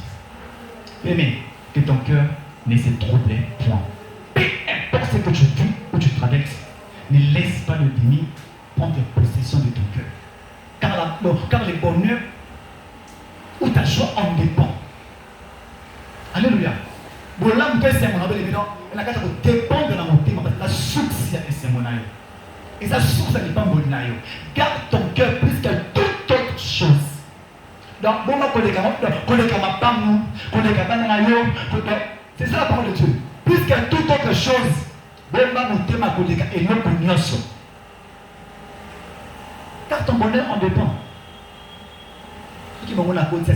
Mais que ton cœur ne se trouble point. Peu importe ce que tu vis ou tu traverses, ne laisse pas le déni prendre possession de ton cœur. Car le bonheur ou ta joie en dépend. Alléluia. Bon, là, on peut se mon abbé, la carte dépend de la montée, la source est mon aïe. Et sa source n'est pas mon aïe. Garde ton cœur plus que toute autre chose. Donc, bon, c'est ça la parole de Dieu. Plus que toute autre chose, bon, et non pour nous. Car ton bonheur en dépend. Ceux qui vont à côté,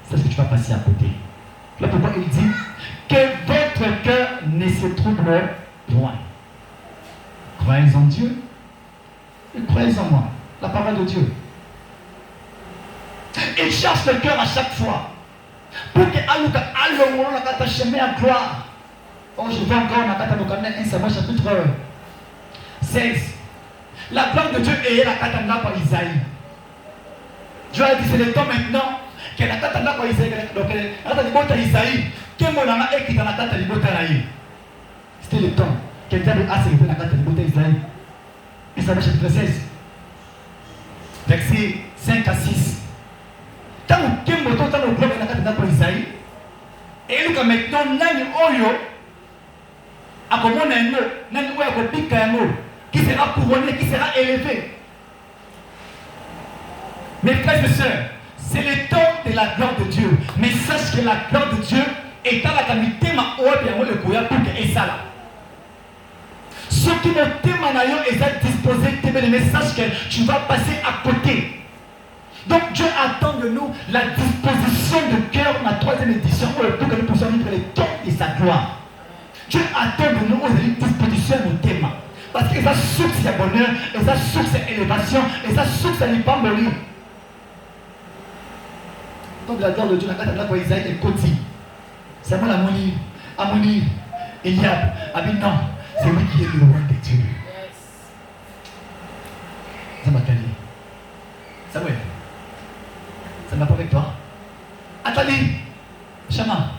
c'est ce que tu vas passer à côté. Là pourquoi il dit que votre cœur ne se trouble point. Croyez en Dieu et croyez en moi. La parole de Dieu. Il cherche le cœur à chaque fois. Pour que Alouka allons la chemin à gloire. Oh, je vais encore dans la 1 Samuel chapitre 16. La gloire de Dieu est la katana par Isaïe. Dieu a dit c'est le temps maintenant que la katana par Isaïe. Donc la katana Isaïe. Que mon ami est qui dans la katana Isaïe. C'était le temps que Dieu a célébré la katana Isaïe. Isaïe chapitre 16. Versets 5 à 6. Tant que mon temps dans le gloire de la katana par Isaïe. Et nous maintenant nani oyo. A comment nani oyo a copié kamo. Qui sera couronné, qui sera élevé. Mes frères et sœurs, c'est le temps de la gloire de Dieu. Mais sache que la gloire de Dieu est à la qualité ma le koya pour que et ça là. Ce qui me témoignent est disposé mais sache que tu vas passer à côté. Donc Dieu attend de nous la disposition de cœur, la 3e édition, pour que nous puissions vivre les temps de sa gloire. Dieu attend de nous une disposition de thème. Parce que sa source c'est bonheur, et sa source c'est élévation, et sa source c'est pas mourir. Donc la gloire de Dieu, la carte de la quoi Isaïe est côté. C'est moi Amouni, Eliab, Abinan, c'est lui qui est le roi de Dieu. Ça m'a calé. Samuel, ça m'a pas avec toi. Atali, Chama,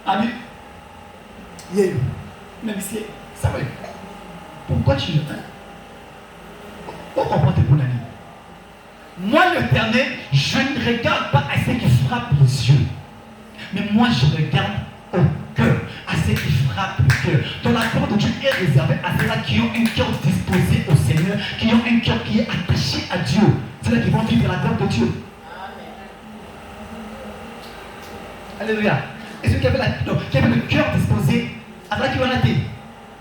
Ami, Yéyo, même ici, Samuel. Pourquoi tu le fais? Pourquoi comprends tes bons amis? Moi, l'Éternel, je ne regarde pas à ce qui frappe les yeux. Mais moi, je regarde au cœur, à ce qui frappe le cœur. Donc la gloire de Dieu est réservée à ceux-là qui ont un cœur disposé au Seigneur, qui ont un cœur qui est attaché à Dieu. Ceux-là qui vont vivre la gloire de Dieu. Amen. Alléluia. Et ceux qui avaient le cœur disposé, à ceux qui vont la terre.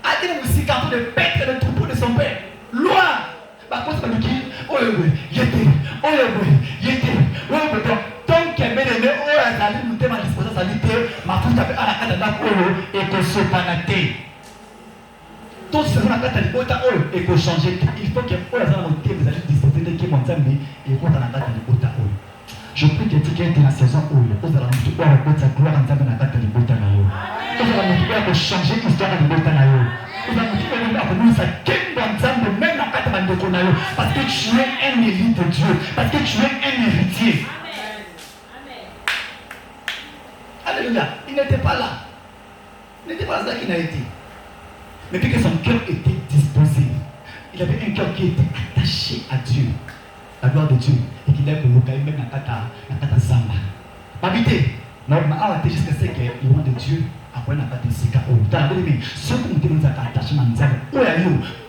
A-t-il aussi quand de paître le troupeau de son père? Loin! Par contre, c'est pas qui? Oh oui, il était. Oh oui, il était. Oh oui, tant qu'il m'a donné, oh, elle a dit, nous ma disposition, ça dit, ma fouille avait à la carte de la colo et que ce panaté. Tout ce qu'on a fait à l'ibota, oh, et que changer. Il faut que, oh, la zone montée, vous allez disposer de qui mon zambi et qu'on a la carte de l'ibota, oh. Je prie que tu aies été la saison où vous allez nous voir sa gloire en train de la carte de l'ibota, oh. Vous allez nous voir pour changer l'histoire de l'ibota, oh. Vous allez nous voir pour nous, ça quitte dans le même la carte de l'ibota, oh. Parce que tu es un élite de Dieu. Parce que tu es un héritier. Alléluia. Il n'était pas là. Il n'était pas là qu'il a été. Mais puis que son cœur était disposé. Il avait un cœur qui était attaché à Dieu. La gloire de Dieu. Et qu'il a coloqué même la kata zamba. Habité. Normalement, on a jusqu'à ce que le roi de Dieu après la kata sika. Ceux qui ont été attachés à Nzamba.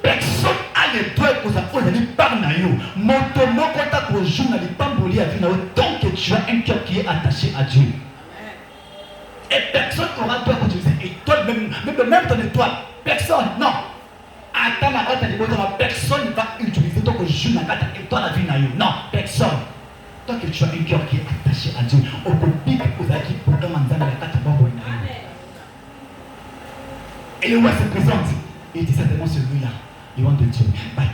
Personne n'a le droit pour ça. On a dit par naïo. Motomo kota pour jour n'a pas mboli à vie. Tant que tu as un cœur qui est attaché à Dieu. Et personne n'aura droit d'utiliser étoile, même ton étoile. Personne, non. Attends la carte de l'étoile, personne ne va utiliser ton joue la carte étoile à vie. Non, personne. Tant que tu as un cœur qui est attaché à Dieu, au public, vous avez dit pour demander la carte de l'étoile. Et le roi se présente. Et il dit certainement celui-là, le roi de Dieu,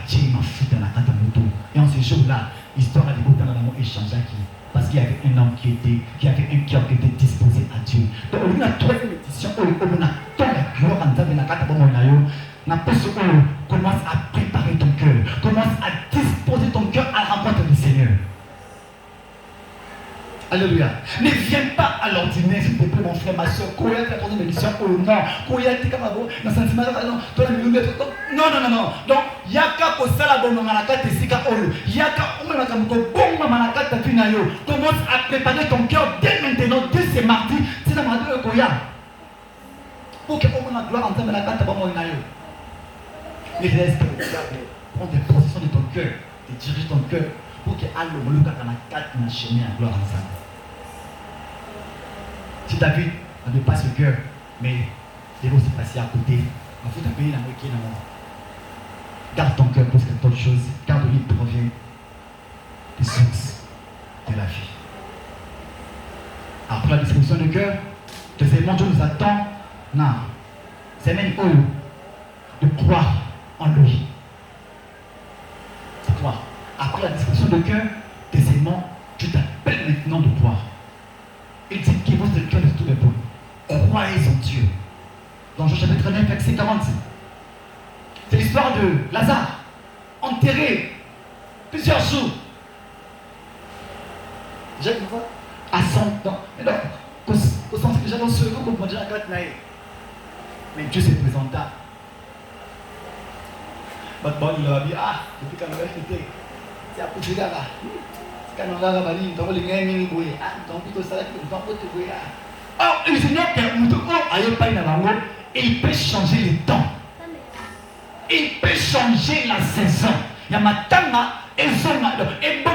Dieu m'a fait dans la carte de l'étoile. Et en ce jour-là, l'histoire a débuté dans l'amour échangé qui. Parce qu'il y avait un homme qui avait un cœur qui était disposé à Dieu. Donc, on a la 3e édition, on a tant la gloire en Dieu, on a pas ce qu'on commence à préparer ton cœur. Commence à disposer ton cœur à la rencontre du Seigneur. Alléluia. Ne viens pas à l'ordinaire, s'il te plaît, mon frère, ma soeur. Quand il y a ton émission, oh non. Quand il y a des camarades, dans le sentiment, non, non, non. Donc, il y a qu'à poser la bonne manaka, t'es si qu'à olo. Il y a qu'à bon manaka, t'as fini. Commence à préparer ton cœur dès maintenant, dès ce mardi. C'est la mardi que y a. Pour que on a gloire en termes de la carte, t'as pas mon naïo. Mais reste, prends des positions de ton cœur, de diriger ton cœur. Pour que Allah le cas dans la carte n'a chemin à gloire ensemble. Si David n'avait pas ce cœur, mais il va aussi passer à côté. Il faut t'appeler la moitié dans moi. Garde ton cœur pour que d'autres choses, car de lui provient des sources de la vie. Après la distribution du cœur, deuxièmement, Dieu nous attend. Non, c'est même eux de croire en lui. C'est croire. Après la disposition de cœur, deuxièmement, tu t'appelles maintenant de croire. Il dit qu'il vous le cœur de tous les peuples. Croyez en Dieu. Dans Jean chapitre 9, verset 46. C'est l'histoire de Lazare, enterré plusieurs jours. J'ai une fois à 100 ans. Mais donc, au sens que j'ai dans ce groupe, on dirait la carte naïve. Mais Dieu se présenta. Bon, il leur a dit, ah, depuis quand on a été. C'est à côté de là. C'est quand on a dit, on va les gagner, donc plutôt ça, on va te voir. Or, le Seigneur, il peut changer le temps. Il peut changer la saison. Il y a matanga, et bon,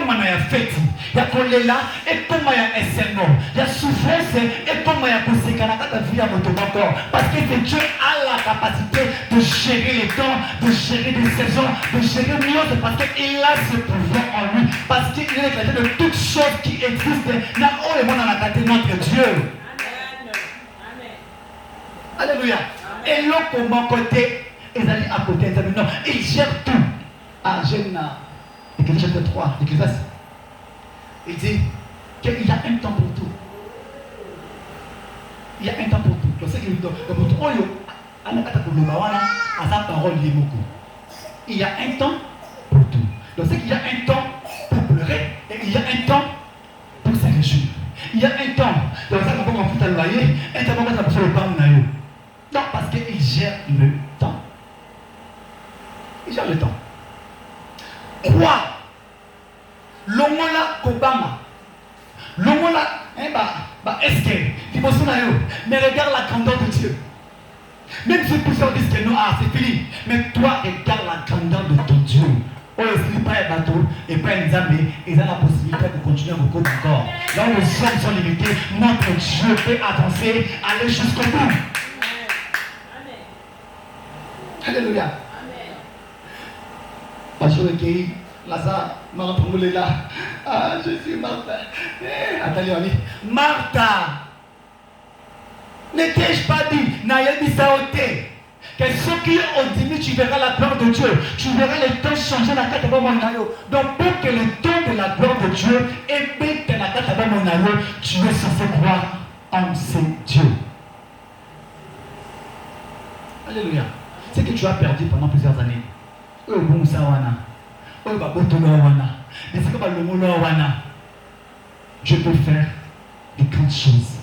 il y a fête. Il y a choléra, et bon, il y a SMO. Il y a souffrance, et bon, il y a parce que Dieu a la capacité de gérer les temps, de gérer les saisons, de gérer mieux, parce qu'il a ce pouvoir en lui. Parce qu'il est éclaté de toutes choses qui existent. Il y a notre Dieu. Alléluia. Et l'autre, pour mon côté, ils allaient à côté. Non, il gère tout. Ah, j'aime Église chapitre 3, Église. Il dit qu'il y a un temps pour tout. Il y a un temps pour tout. Donc, c'est qu'il dit, il y a un temps pour tout. Donc, c'est qu'il y a un temps pour pleurer et il y a un temps pour se réjouir. Il y a un temps. Donc, ça, on va foutre le loyer, un temps pour faire le pain. Non, parce qu'il gère le temps. Il gère le temps. Quoi? L'homola Obama. L'homola, est-ce que mais regarde la grandeur de Dieu. Même si plusieurs disent que non, c'est fini. Mais toi, regarde la grandeur de ton Dieu. On ne se pas un bateau et pas une âme, ils ont la possibilité de continuer beaucoup encore. Là où les hommes sont limités, notre Dieu peut avancer, aller jusqu'au bout. Alléluia. Parce que Lazare, Martha, là. Ah, Jésus, Martha. Attendez, on dit, Martha, n'étais-je pas dit, Naïe Saoté, que ceux qui ont dit, tu verras la gloire de Dieu, tu verras les temps changer la carte de mon naïo. Donc, pour que le temps de la gloire de Dieu ébête la carte de mon naïo, tu es censé croire en ce Dieu. Alléluia. C'est que tu as perdu pendant plusieurs années. Oh, bon, ça, wana. Oh, bah, bon, wana. Mais c'est comme le mot wana. Je peux faire des grandes choses.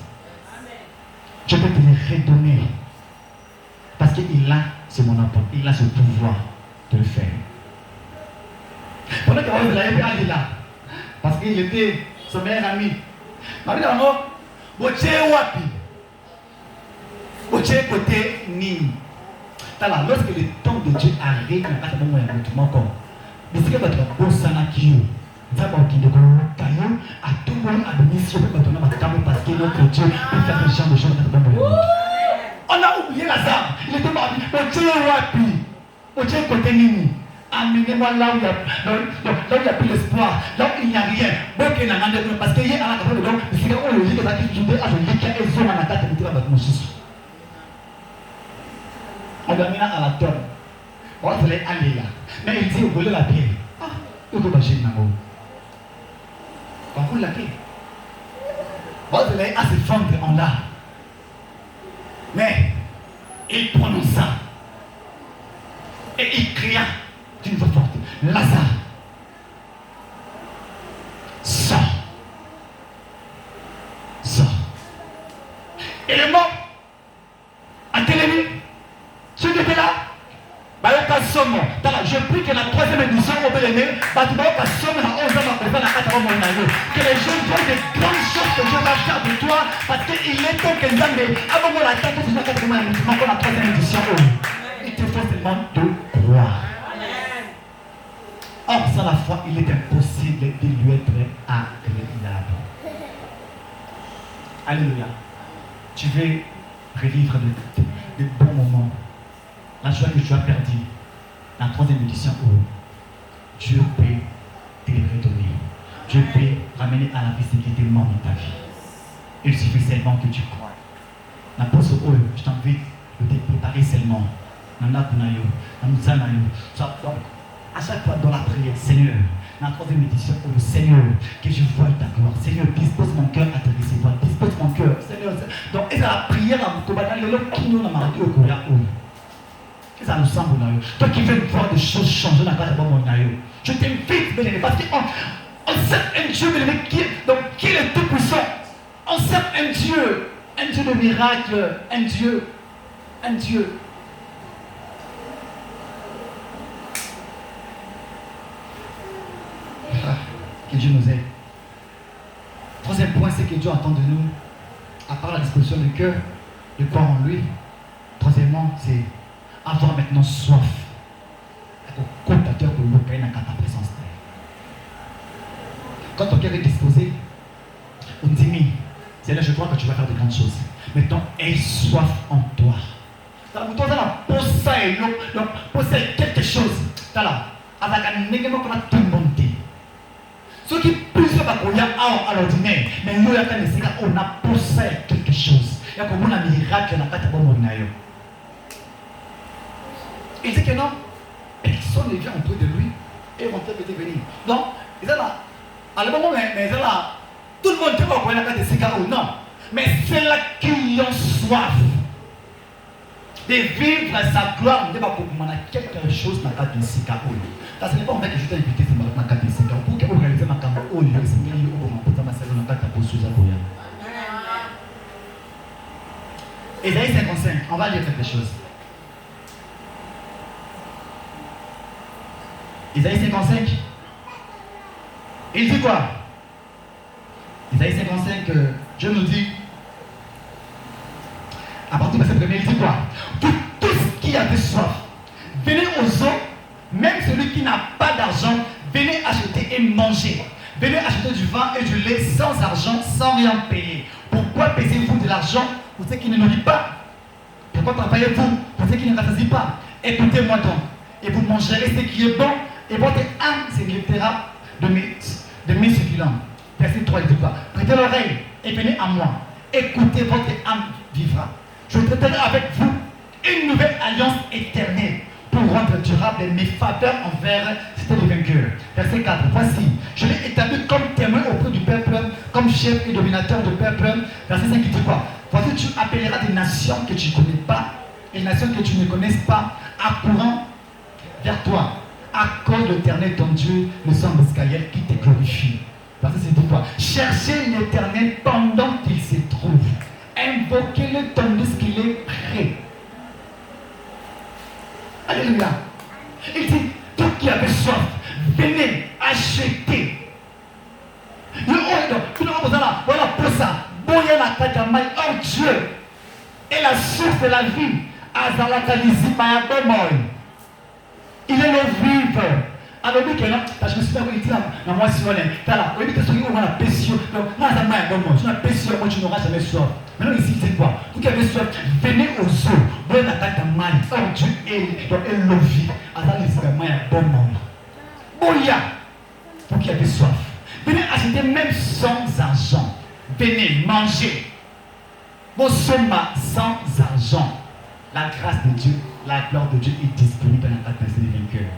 Je peux te les redonner. Parce qu'il a ce monopole, il a ce pouvoir de le faire. Pendant que vous avez allé là, parce qu'il était son meilleur ami. Marie d'abord, Boche Wapi. Boche côté Nîmes. Lorsque le temps de Dieu arrive, il y a un moment où encore. Mais c'est que votre bon sanakio, d'abord qui de caillou, à tout le monde a donné sur le bâton parce que notre Dieu peut faire ce genre de choses dans le monde. On a oublié Lazare. Il était mort. Boche Wapi. Boche côté Nîmes. Amenez-moi là où il n'y a plus d'espoir, là où il n'y a rien. Parce que hier, à la table de l'homme, c'est qu'on le dit que ça qui joue à celui qui a un son à la tête de la bâtiment. On lui a mis à la tonne. On va aller là. Mais il dit, vous voulez la pierre. Ah, il faut bâcher une maman. On va la pierre. On va aller à se fendre en là. Mais, il prononça. Et il cria d'une voix forte, Lazare, sors. Sors. Et le mort a télémis. Ceux qui étaient là, je prie que la troisième édition au Béléné, que les gens voient des grandes choses que Dieu va faire de toi, parce qu'il est temps que Nzambe, avant la tête, la troisième édition, il te faut seulement de croire. Or, sans la foi, il est impossible de lui être agréable. Alléluia. Tu veux revivre de bons moments. La joie que tu as perdue. La troisième édition où Dieu peut te redonner. Dieu peut ramener à la vie ce qui était mort dans ta vie. Il suffit seulement que tu crois. La pause au je t'invite de te préparer seulement. Donc, à chaque fois dans la prière, Seigneur, la troisième édition, oh Seigneur, que je vois ta gloire. Seigneur, dispose mon cœur à te recevoir. Dispose mon cœur. Seigneur, donc, et la prière à mon qui nous a marqué au Koya. Ça nous semble. Toi qui veux voir des choses changer dans la vie de mon naïo. Je t'invite, bien-aimé, parce qu'on sert un Dieu, bien-aimé, qui est le tout-puissant. On sert un Dieu de miracle, un Dieu. Que Dieu nous aide. Troisième point, c'est que Dieu attend de nous, à part la disposition du cœur, de croire en lui. Troisièmement, c'est avoir maintenant soif. Au comptateur pour le payer dans ta présence. Quand ton cœur est disposé, on dit, Seigneur, je crois que tu vas faire de grandes choses. Maintenant, aie soif en toi. Tu as possède quelque chose. Tu as là, avec un élément qu'on a tout le monde. Ceux qui plusieurs à l'ordinaire, mais nous, on a possède quelque chose. Il y a comme un miracle dans la tête. Il dit que non, personne ne vient auprès de lui et ils vont peut-être venir. Donc, ils sont là. À le moment, mais ils sont là. Tout le monde ne peut pas connaître la tête de Sika ou non. Mais c'est là qu'ils ont soif de vivre sa gloire. On ne peut pas quelque chose dans la tête de Sika ou non. Ce n'est pas en fait que je t'ai invité dans la tête de Sika pour que vous réalisez ma caméra ou le Seigneur ou ma salle dans la tête de Sika. Ésaïe 55, on va lire quelque chose. Ésaïe 55, il dit quoi? Ésaïe 55, Dieu nous dit, à partir de cette première, il dit quoi? Pour tous qui avaient soif, venez aux eaux, même celui qui n'a pas d'argent, venez acheter et manger. Venez acheter du vin et du lait sans argent, sans rien payer. Pourquoi payez-vous de l'argent pour ceux qui ne nourrissent pas? Pourquoi travaillez-vous pour ceux qui ne rassasient pas? Écoutez-moi donc, et vous mangerez ce qui est bon, et votre âme s'électera de mes succulents. Verset 3, il dit quoi? Prêtez l'oreille et venez à moi. Écoutez, votre âme vivra. Je traiterai avec vous une nouvelle alliance éternelle pour rendre durable mes faveurs envers les vainqueurs. Verset 4, voici, je l'ai établi comme témoin auprès du peuple, comme chef et dominateur du peuple. Verset 5, il dit quoi? Voici, tu appelleras des nations que tu ne connais pas, et des nations que tu ne connaisses pas, accourant vers toi. Accorde l'Éternel ton Dieu le sang d'Israël qui te glorifie. Parce que c'est quoi? Cherchez l'Éternel pendant qu'il se trouve. Invoquez-le tandis qu'il est prêt. Alléluia. Il dit, tout qui avait soif, venez acheter. Voilà pour ça. Oh Dieu est la source de la vie. Il est le vivre. Alors, lui, je me suis dit, non, moi, si on est là, on dit que celui qui a la pétition, non, ça m'a un bon mot. Si on a pétition, moi, tu n'auras jamais soif. Maintenant, ici, c'est quoi? Vous qui avez soif, venez aux eaux. Vous avez la tête de mal. Oh, Dieu est le vie. Alors, c'est vraiment un bon moment. Boya, vous qui avez soif, venez acheter même sans argent. Venez manger. Vos sommes sans argent. La grâce de Dieu, la gloire de Dieu est disponible dans la tête des vainqueurs.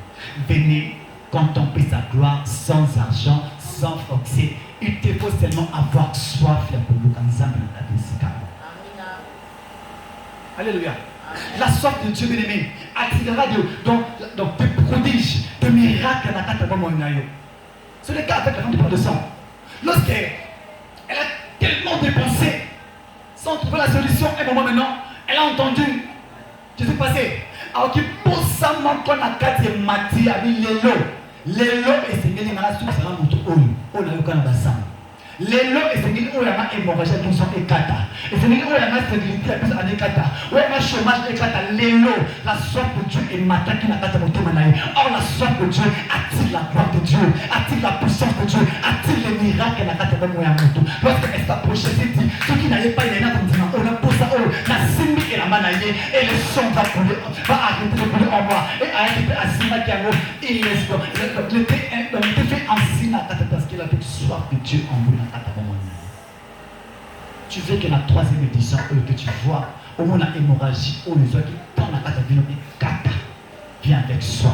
Venez contempler sa gloire sans argent, sans forcer. Il te faut seulement avoir soif pour le Kanzam dans la tête. Alléluia. La soif de Dieu, bien-aimé, attirera des prodiges, des miracles dans la carte de mon aïe. C'est le cas avec la femme du père de sang. Lorsqu'elle a tellement dépensé sans trouver la solution, un moment maintenant, elle a entendu Jésus passer. Alors qu'il pose sa main qu'on a quatre mati avec l'élo. L'élo et c'est qu'il y a tout ça dans notre homme. On a eu quand on sang. L'élo et c'est qu'il y a une hémorragie qui sont écata. Et c'est qu'il y a une stabilité qui sont écata. Ou un chômage écata. L'élo, la soif de Dieu est matin qui n'a pas de manaï. Or la soif de Dieu attire la gloire de Dieu, attire la puissance de Dieu, attire les miracles n'a pas de moyen moto. Lorsqu'elle s'approche, c'est dit, ceux qui n'allaient pas, il y en a comme disant, on a posé ça, la simi et la manaïe, et le sang va couler, va arrêter de couler en moi. Et arrêter à Sima qui a mot, il laisse donc. Il était fait en Sina parce qu'il avait soif de Dieu en vous. Tu veux que la troisième édition que tu vois, au moins la hémorragie, où les gens qui dans la carte de kata vient avec soif.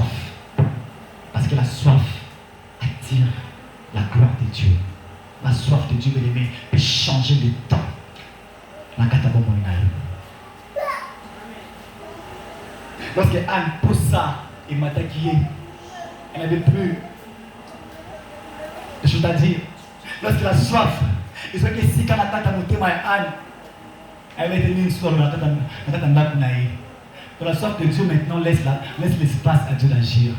Parce que la soif attire la gloire de Dieu. La soif de Dieu, bien-aimé, peut changer le temps. La carte de lorsque Anne pose ça et m'a taquillé, elle n'avait plus de choses à dire. Lorsqu'il a soif, il faut que si quand la tête a monté, Anne, elle va tenir une soif dans la tête de naïe. Pour la soif de Dieu, maintenant, laisse l'espace à Dieu d'agir.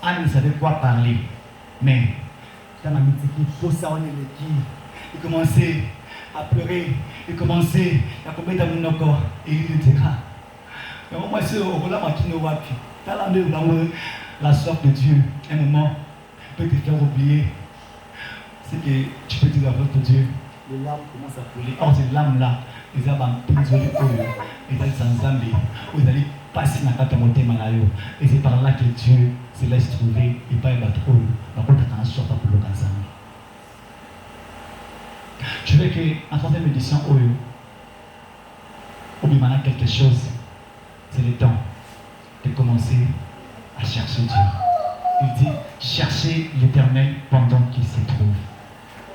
Anne ne savait quoi parler. Mais, quand ma mythique pose ça, on est le qui. Il commençait à pleurer. Il commençait à couper dans mon corps. Et il dira, mais moi, c'est au rôle qui nous voit. La soif de Dieu, un moment, peut te faire oublier. C'est que tu peux dire à votre Dieu, les larmes commencent à couler. Or, ces larmes-là, ils ont isolé ils allaient s'ensemble, ils allaient passer dans la carte de Manayo. Et c'est par là que Dieu se laisse trouver et pas battre eux. Par contre, tu as un sort pour le Kazan. Je veux qu'en troisième édition, on lui demande quelque chose. C'est le temps de commencer à chercher Dieu. Il dit, cherchez l'Éternel pendant qu'il se trouve.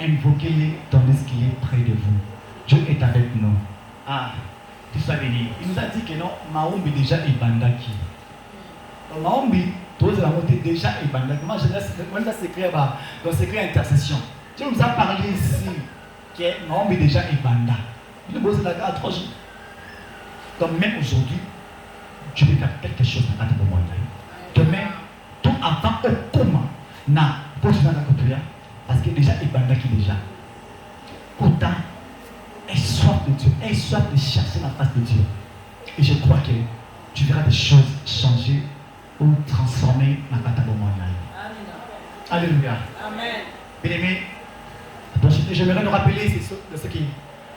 Invoquez-le tandis qu'il est près de vous. Dieu est avec nous. Ah, tu sois béni. Il nous a dit que non, Maombi déjà est bandaki. Maombi, tous la montée déjà est bandaki. Moi, je laisse s'écrire dans secret intercession. Dieu nous a parlé ici que Maombi déjà est banda. Il nous pose la garde à 3 jours. Donc même aujourd'hui, tu peux faire quelque chose dans ta moment. Demain, tout avant au coma, na continuer à la parce que déjà il bandaki déjà. Pourtant, aie soif de Dieu, aie soif de chercher la face de Dieu. Et je crois que tu verras des choses changer ou transformer dans ta moment. Alléluia. Amen. Bien-aimés, j'aimerais nous rappeler de ce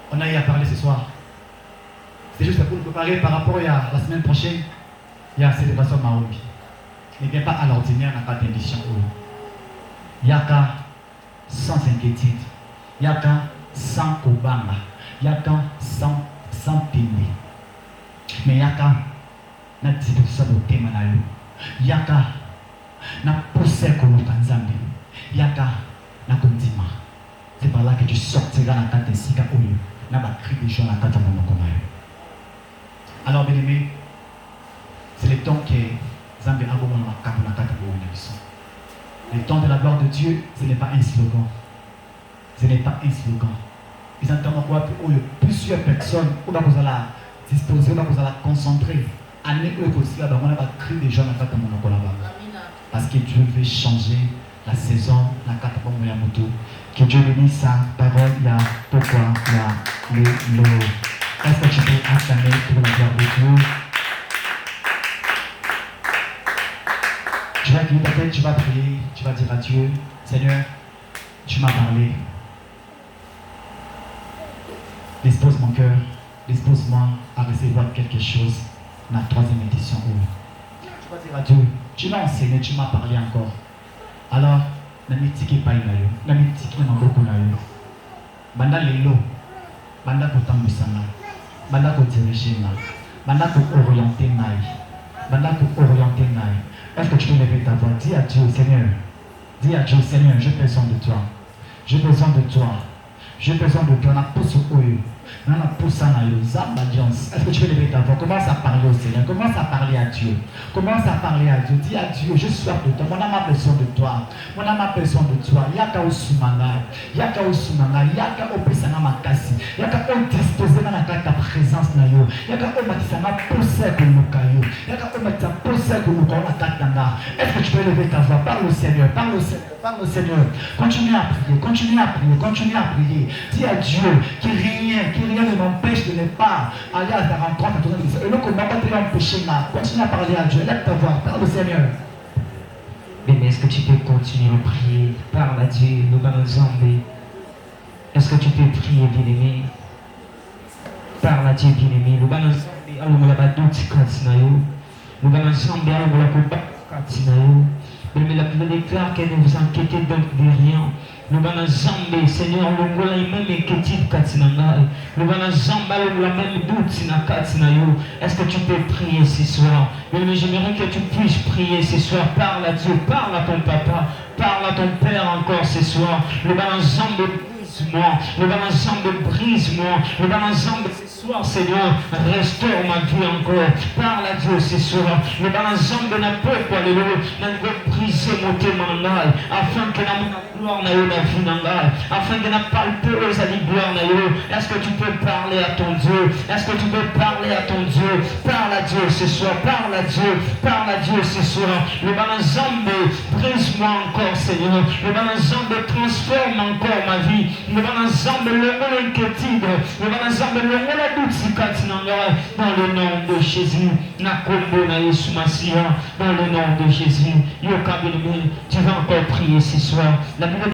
qu'on a eu à parler ce soir. C'est juste pour nous préparer par rapport à la semaine prochaine. Il y a célébration Maombi. Ne viens pas à l'ordinaire dans ta édition. Il y a qu'à sans inquiétude. Il y a qu'à sans kobanga. Il y a qu'à sans piner. Mais il y a qu'à na titre ça au thème na yo. Il y a qu'à na poser comme Tanzanie. Il y a qu'à na kondima. C'est par là que tu sortiras dans ta tensika oyo. Na ba cri des gens dans ta monoko na yo. Alors bien aimé, c'est le temps que Zambé a besoin de le temps de la gloire de Dieu, ce n'est pas un slogan. Ce n'est pas un slogan. Ils entendent quoi que plusieurs personnes, où vous allez disposer, où vous allez concentrer. Année eux aussi là-bas, on va crier des gens dans la monoko là-bas. Parce que Dieu veut changer la saison, la carte de Moyamoto. Que Dieu bénisse sa parole, il y a pourquoi, il y a le. Est-ce que tu peux acclamer pour la gloire de Dieu? Tu vas cliquer ta tête, tu vas prier, tu vas dire à Dieu, Seigneur, tu m'as parlé. Dispose mon cœur, dispose-moi à recevoir quelque chose dans la troisième édition. Tu vas dire à Dieu, tu m'as enseigné, tu m'as parlé encore. Alors, la mythique n'est pas une aïe, la mythique n'est pas beaucoup d'aïe. Banda lelo, banda kotambusana, banda kodiriger na, banda orienter naï, banda orienter naï. Est-ce que tu peux lever ta voix? Dis à Dieu, Seigneur. Dis à Dieu, Seigneur, j'ai besoin de toi. J'ai besoin de toi. J'ai besoin de toi. Dans la pousse en alliance. Est-ce que tu peux lever ta voix? Commence à parler au Seigneur. Commence à parler à Dieu. Commence à parler à Dieu. Dis à Dieu, je suis soif de toi. Mon âme a besoin de toi. Mon âme a besoin de toi. Yaka Osumanga. Yaka Osumanga. Yaka Opesana Makasi. Yaka O disposer dans ta présence na yo. Yaka O matisana possède le mukayo. Yaka O matisana possède le mukayo na katanga. Est-ce que tu peux lever ta voix? Parle au Seigneur. Parle au Seigneur. Parle au Seigneur. Continue à prier. Continue à prier. Continue à prier. Dis à Dieu que rien ne m'empêche de ne pas aller à ta rencontre à ton église. Et donc, on va pas te empêcher là. Continue à parler à Dieu. Lève ta voix. Parle au Seigneur. Mais est-ce que tu peux continuer à prier? Parle à Dieu. Nous allons zomber. Est-ce que tu peux prier, bien-aimé? Parle à Dieu, bien-aimé. Nous allons zomber. Allons la badouti katinayo. Nous allons zomber. Allons la kuba katinayo. Mais la Bible déclare que ne vous inquiétez donc de rien. Nous allons zomber. Seigneur, nous allons même inquiétude katinanga. Nous allons zomber. Nous allons même doute na katinayo. Est-ce que tu peux prier ce soir? Mais j'aimerais que tu puisses prier ce soir. Parle à Dieu. Parle à ton papa. Parle à ton père encore ce soir. Nous allons zomber. Brise-moi, le bas ensemble brise-moi, le bas ensemble ce soir, Seigneur, restaure ma vie encore. Parle à Dieu ce soir, le bas ensemble n'a pas quoi le lot, n'a pas brisé mon témoignage, afin que la gloire n'a eu la vie n'a afin que n'a pas le peu à la gloire n'a eu. Est-ce que tu peux parler à ton Dieu? Est-ce que tu peux parler à ton Dieu? Parle à Dieu ce soir, parle à Dieu, parle à Dieu ce soir. Le bas ensemble brise-moi encore, Seigneur, le bas ensemble transforme encore ma vie. Nous allons ensemble le mot inquiétude. Nous allons ensemble le mot la doute dans le nom de Jésus. Na kombo na Yesu Masia. Dans le nom de Jésus. Yo kabelme. Tu vas encore prier ce soir. La Bible